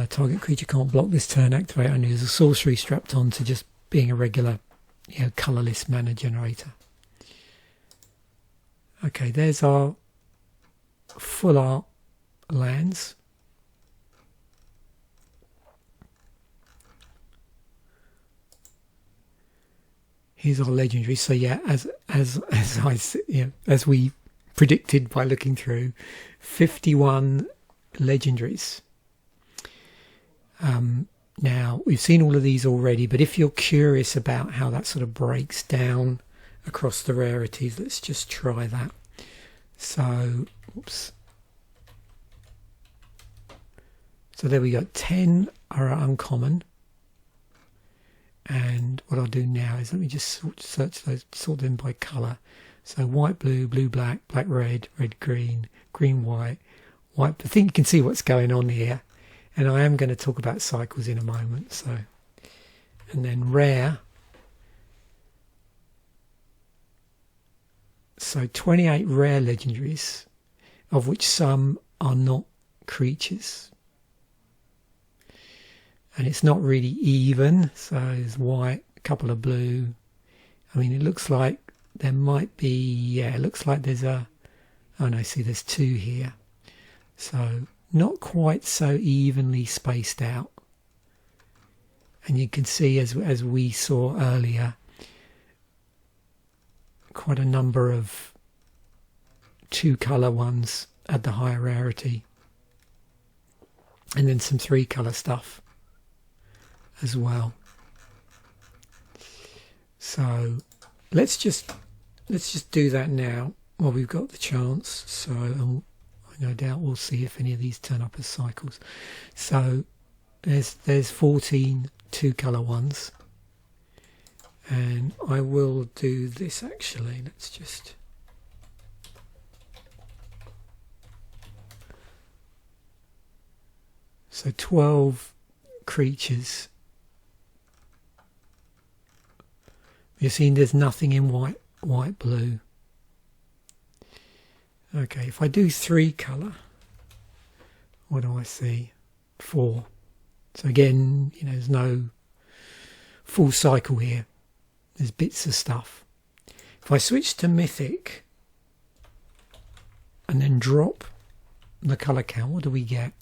target creature can't block this turn, activate only as a sorcery, strapped on to just being a regular colourless mana generator. Okay, there's our full art lands. Here's our legendary. So yeah, as we predicted by looking through, 51 legendaries. Now we've seen all of these already, but if you're curious about how that sort of breaks down across the rarities, let's just try that. So, oops. So there we go. 10 are uncommon. And what I'll do now is let me just search those, sort them by colour. So white, blue, blue, black, black, red, red, green, green, white, white. I think you can see what's going on here. And I am going to talk about cycles in a moment. So and then rare. So 28 rare legendaries, of which some are not creatures. And it's not really even, so there's white, a couple of blue. I mean, it looks like there might be, yeah, it looks like there's a, oh no, see there's two here. So not quite so evenly spaced out. And you can see, as we saw earlier, quite a number of two-colour ones at the higher rarity. And then some three-colour stuff as well. So let's just do that now while we've got the chance. So no doubt we'll see if any of these turn up as cycles. So there's 14 two-colour ones, and I will do this actually. Let's just so 12 creatures. You're seeing there's nothing in white, blue. Okay, if I do three colour, what do I see? 4. So again, you know, there's no full cycle here. There's bits of stuff. If I switch to mythic and then drop the colour count, what do we get?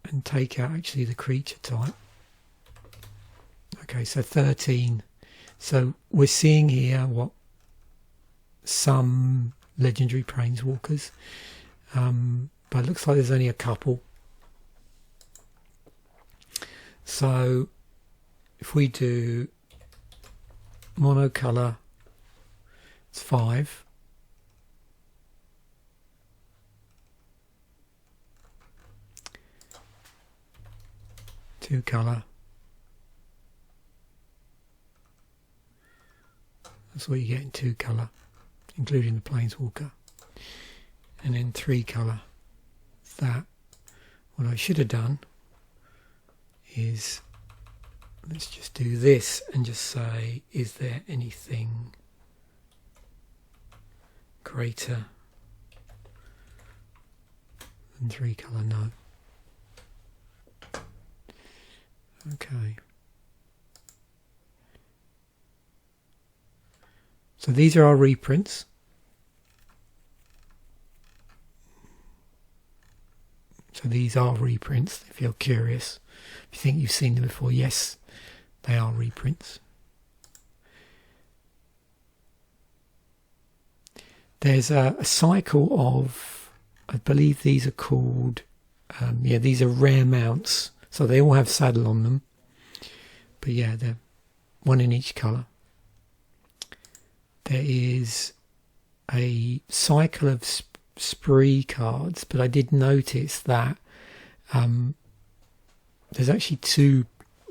And take out actually the creature type. Okay, so 13. So we're seeing here what some legendary planeswalkers, but it looks like there's only a couple. So if we do monocolour, it's 5. Two colour. That's what you get in two colour, including the planeswalker. And then three colour. That. What I should have done is, let's just do this and just say, is there anything greater than three colour? No. Okay. So these are our reprints. So these are reprints, if you're curious. If you think you've seen them before, yes, they are reprints. There's a cycle of, I believe these are called, yeah, these are rare mounts. So they all have saddle on them. But yeah, they're one in each colour. There is a cycle of spree cards, but I did notice that there's actually 2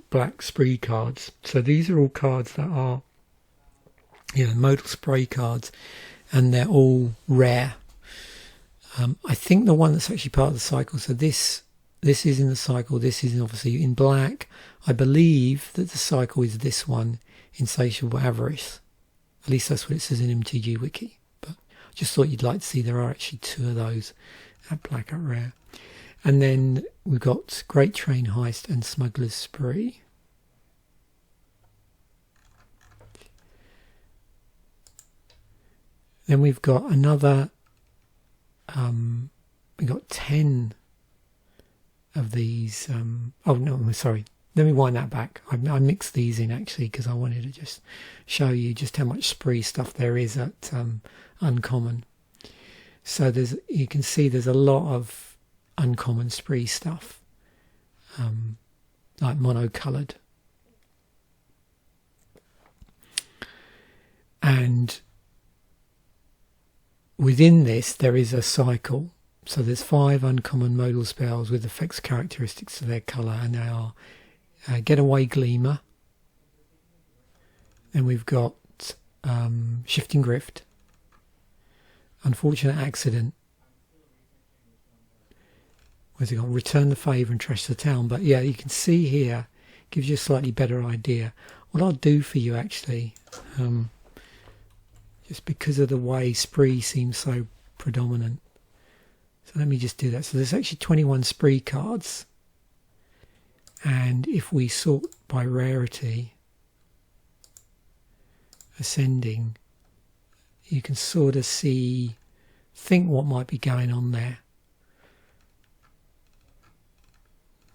black spree cards. So these are all cards that are, you know, modal spray cards, and they're all rare. I think the one that's actually part of the cycle, so this is in the cycle, this is obviously in black. I believe that the cycle is this one, Insatiable Avarice. At least that's what it says in MTG Wiki. But I just thought you'd like to see there are actually 2 of those at black at rare. And then we've got Great Train Heist and Smuggler's Spree. Then we've got another, we've got 10 of these. Oh no, sorry. Let me wind that back. I mixed these in actually because I wanted to just show you just how much spree stuff there is at Uncommon. So you can see there's a lot of Uncommon spree stuff, like monocoloured. And within this there is a cycle. So there's 5 uncommon modal spells with effects characteristics to their colour, and they are Getaway Gleamer. Then we've got Shifting Grift, Unfortunate Accident. Where's it got? Return the Favour and Trash the Town. But yeah, you can see here gives you a slightly better idea. What I'll do for you actually, just because of the way spree seems so predominant, so let me just do that. So there's actually 21 spree cards, and if we sort by rarity, ascending, you can sort of think what might be going on there.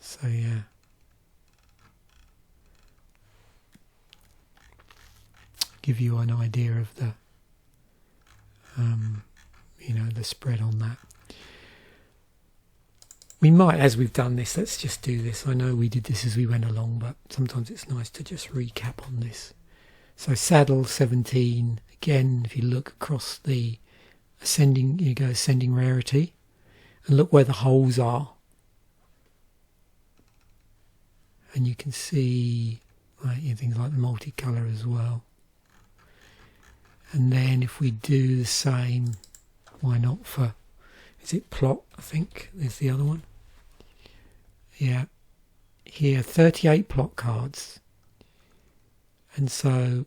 So yeah, give you an idea of the the spread on that. We might, as we've done this, let's just do this. I know we did this as we went along, but sometimes it's nice to just recap on this. So saddle 17, again, if you look across the ascending, you go ascending rarity, and look where the holes are. And you can see things like the multicolour as well. And then if we do the same, why not for, is it plot, I think, is the other one. Yeah, here 38 plot cards. And so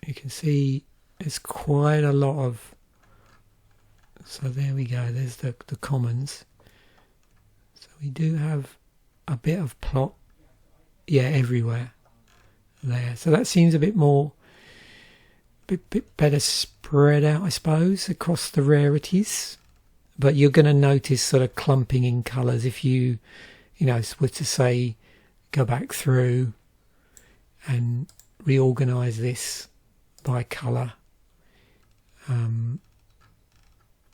you can see there's quite a lot of, so there we go, there's the commons. So we do have a bit of plot, yeah, everywhere there. So that seems a bit more, bit better spread out, I suppose, across the rarities. But you're going to notice sort of clumping in colours if you were to say, go back through and reorganise this by colour.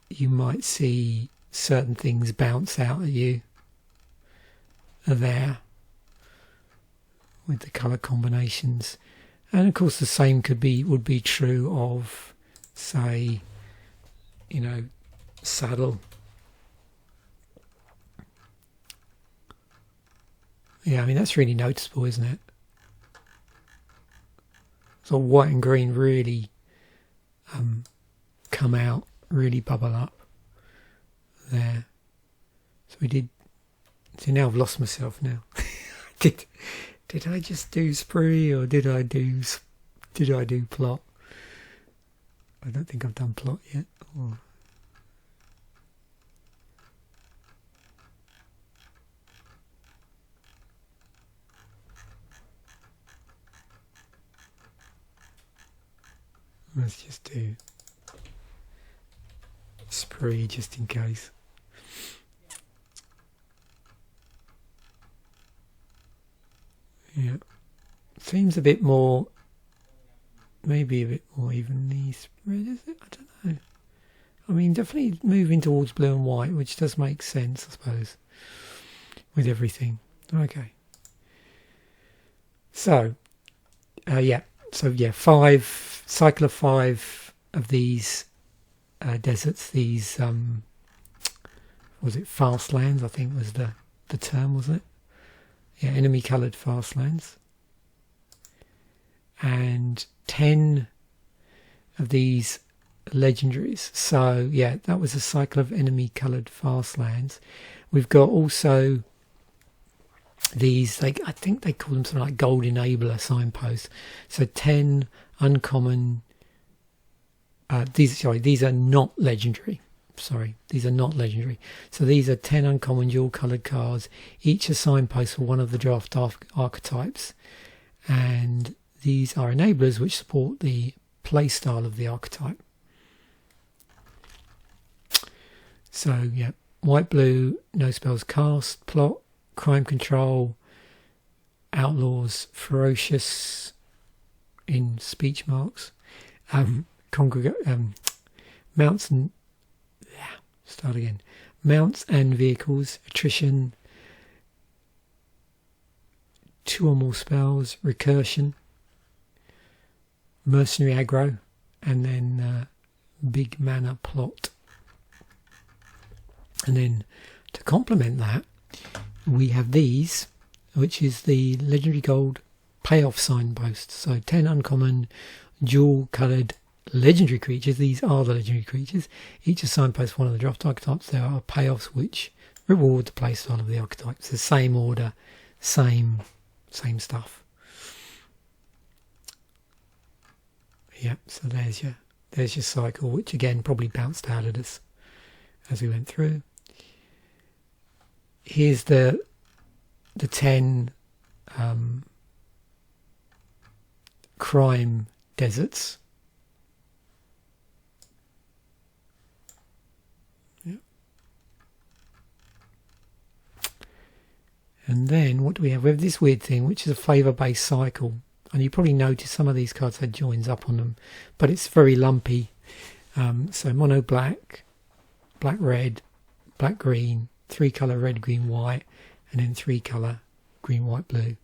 You might see certain things bounce out at you there with the colour combinations. And of course the same would be true of, say, saddle. Yeah, I mean that's really noticeable, isn't it? So white and green really come out, really bubble up there. So we did. See, now I've lost myself now. Did I just do spree or did I do plot? I don't think I've done plot yet. Oh. Let's just do spree just in case. Yeah, seems a bit more, maybe a bit more evenly spread, is it? I don't know. I mean, definitely moving towards blue and white, which does make sense, I suppose, with everything. Okay. So, cycle of 5 of these deserts, these, was it fast lands, I think was the term, wasn't it? Yeah, enemy coloured fast lands. And 10 of these legendaries. So, yeah, that was a cycle of enemy coloured fast lands. We've got also these, I think they call them something like gold enabler signposts. So 10 uncommon, these are not legendary. Sorry, these are not legendary. So these are 10 uncommon dual coloured cards, each a signpost for one of the draft archetypes. And these are enablers which support the play style of the archetype. So, yeah, white, blue, no spells cast, plot, crime control, outlaws, ferocious, in speech marks, mounts and mounts and vehicles, attrition, 2 or more spells, recursion, mercenary aggro, and then big mana plot. And then to complement that, we have these, which is the legendary gold payoff signpost. So 10 uncommon dual coloured legendary creatures. These are the legendary creatures. Each is signpost one of the dropped archetypes. There are payoffs which reward the playstyle of the archetypes. The same order, same stuff. Yep, so there's your cycle, which again probably bounced out at us as we went through. Here's the 10 crime deserts. Yep. And then what do we have? We have this weird thing, which is a flavor-based cycle. And you probably noticed some of these cards had joins up on them, but it's very lumpy. So mono black, black red, black green, 3-color red, green, white, and then 3-color green, white, blue.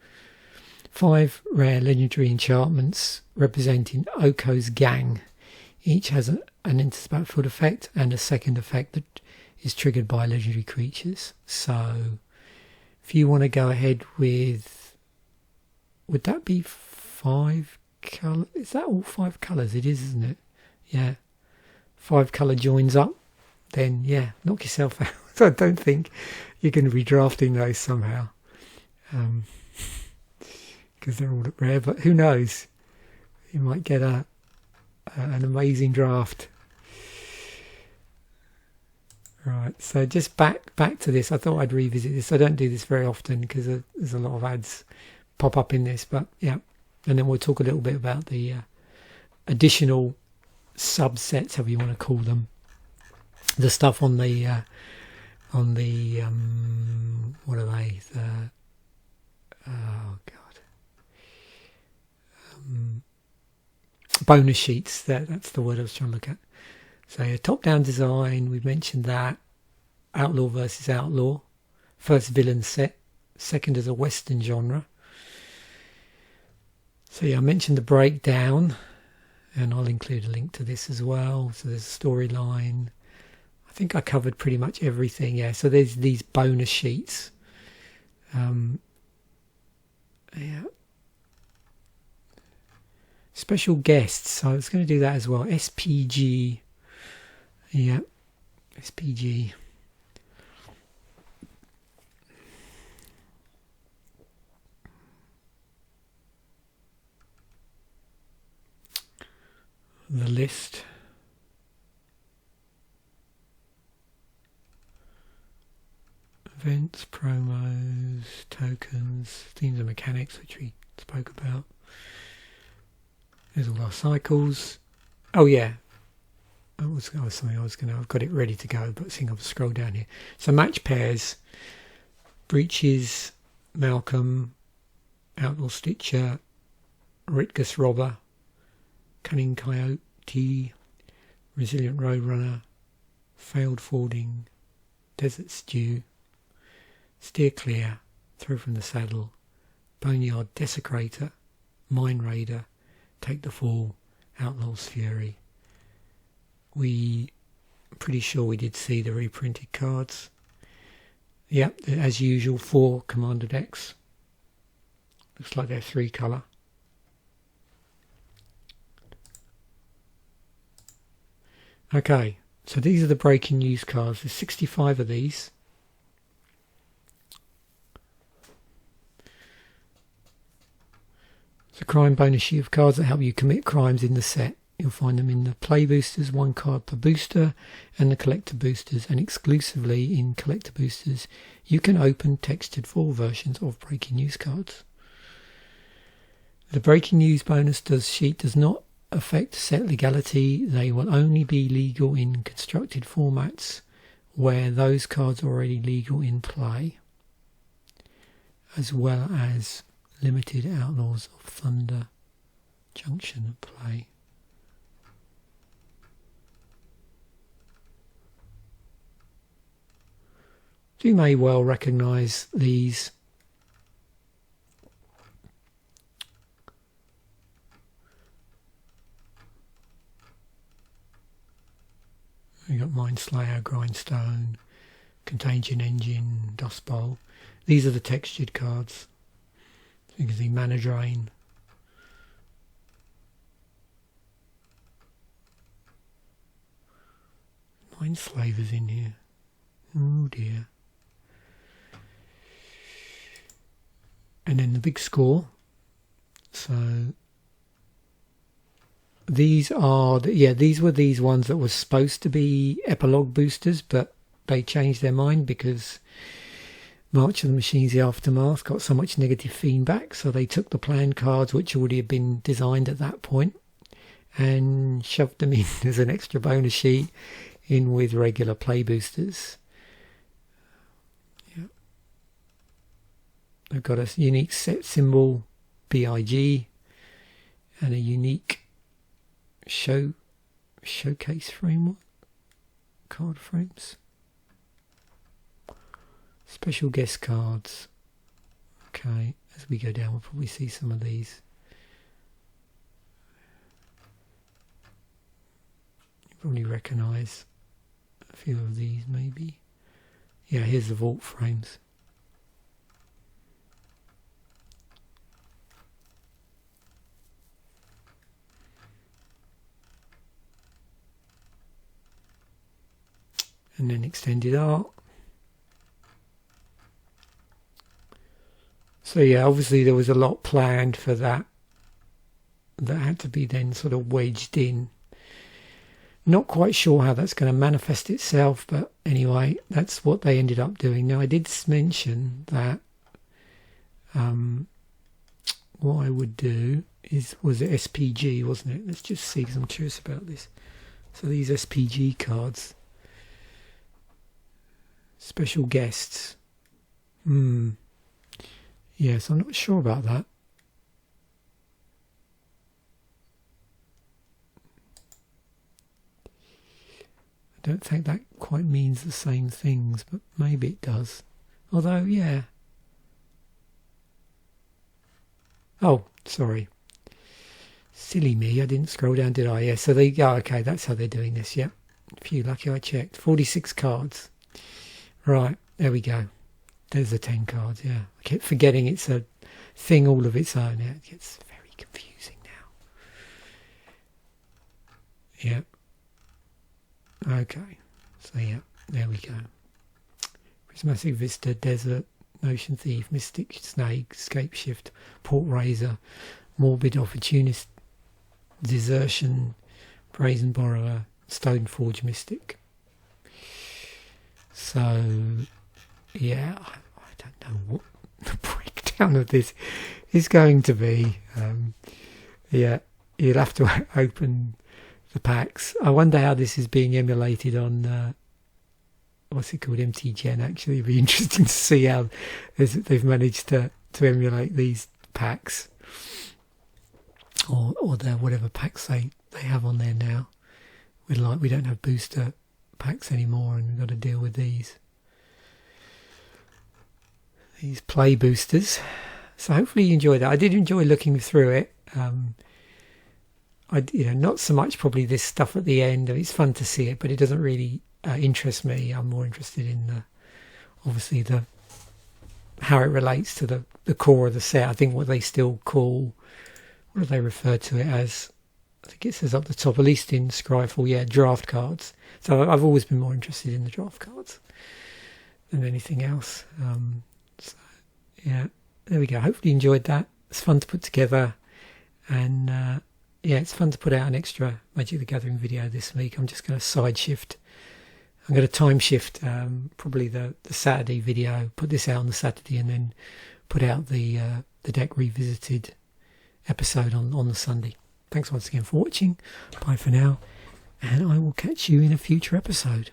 5 rare legendary enchantments representing Oko's gang. Each has an interspout effect and a second effect that is triggered by legendary creatures. So if you want to go ahead with, would that be 5 colours? Is that all 5 colours? It is, isn't it? Yeah. 5 colour joins up. Then, yeah, knock yourself out. I don't think you're going to be drafting those somehow. Because they're all at rare. But who knows? You might get an amazing draft. Right, so just back to this. I thought I'd revisit this. I don't do this very often because there's a lot of ads pop up in this. But, yeah. And then we'll talk a little bit about the additional subsets, however you want to call them. The stuff on the what are they? Bonus sheets. That's the word I was trying to look at. So a top-down design. We've mentioned that. Outlaw versus Outlaw. First villain set. Second as a Western genre. So yeah, I mentioned the breakdown, and I'll include a link to this as well. So there's a storyline. I think I covered pretty much everything. Yeah, so there's these bonus sheets. Yeah. Special guests. So I was going to do that as well. SPG. Yeah, SPG. The list. Events, promos, tokens, themes and mechanics, which we spoke about. There's all our cycles. Oh yeah, I've got it ready to go, but I think I'll scroll down here. So match pairs, Breaches, Malcolm, Outlaw Stitcher, Ritgus Robber, Cunning Coyote, Resilient Roadrunner, Failed Fording, Desert Stew, Steer Clear, Throw from the Saddle, Boneyard Desecrator, Mine Raider, Take the Fall, Outlaw's Fury. I'm pretty sure we did see the reprinted cards. Yep, as usual, 4 Commander decks. Looks like they're 3-color. Okay, so these are the breaking news cards. There's 65 of these. It's a crime bonus sheet of cards that help you commit crimes in the set. You'll find them in the play boosters, 1 card per booster, and the collector boosters, and exclusively in collector boosters you can open textured full versions of breaking news cards. The breaking news bonus sheet does not affect set legality. They will only be legal in constructed formats where those cards are already legal in play, as well as limited Outlaws of Thunder Junction play. You may well recognise these. We've got Mindslayer, Grindstone, Contagion Engine, Dust Bowl. These are the textured cards. So you can see Mana Drain. Mindslavers in here. Oh dear. And then the big score. So these are these were these ones that were supposed to be epilogue boosters, but they changed their mind because March of the Machines, the Aftermath, got so much negative feedback, so they took the plan cards, which already had been designed at that point, and shoved them in as an extra bonus sheet in with regular play boosters. Yeah. They've got a unique set symbol, BIG, and a unique showcase framework, card frames. Special guest cards. Okay, as we go down we'll probably see some of these. You probably recognise a few of these maybe. Yeah, here's the vault frames. And then extended art. So yeah, obviously there was a lot planned for that had to be then sort of wedged in. Not quite sure how that's going to manifest itself, but anyway, that's what they ended up doing. Now I did mention that what I would do was it SPG, wasn't it? Let's just see, because I'm curious about this. So these SPG cards, special guests. Yes, I'm not sure about that. I don't think that quite means the same things, but maybe it does. Although, yeah. Oh, sorry. Silly me, I didn't scroll down, did I? Yeah, so they go, okay, that's how they're doing this, yep. Phew, lucky I checked. 46 cards. Right, there we go. There's the 10 cards, yeah. I kept forgetting it's a thing all of its own. Yeah, it gets very confusing now. Yep. Okay. So, yeah, there we go. Prismatic Vista, Desert, Notion Thief, Mystic Snake, Scape Shift, Port Razor, Morbid Opportunist, Desertion, Brazen Borrower, Stoneforge Mystic. So, yeah, I don't know what the breakdown of this is going to be. Yeah, you'll have to open the packs. I wonder how this is being emulated on, what's it called, MTGen, actually. It'd be interesting to see how they've managed to emulate these packs. Or whatever packs they have on there now. We don't have booster packs anymore, and we've got to deal with these play boosters. So hopefully you enjoyed that. I did enjoy looking through it. Not so much probably this stuff at the end. It's fun to see it, but it doesn't really interest me. I'm more interested in obviously how it relates to the core of the set. I think what they still call, what do they refer to it as? I think it says up the top, at least in Scryfall, yeah, draft cards. So I've always been more interested in the draft cards than anything else. So yeah, there we go. Hopefully you enjoyed that. It's fun to put together, and yeah, it's fun to put out an extra Magic the Gathering video this week. I'm just going to side shift. I'm going to time shift probably the Saturday video, put this out on the Saturday, and then put out the Deck Revisited episode on the Sunday. Thanks once again for watching. Bye for now, and I will catch you in a future episode.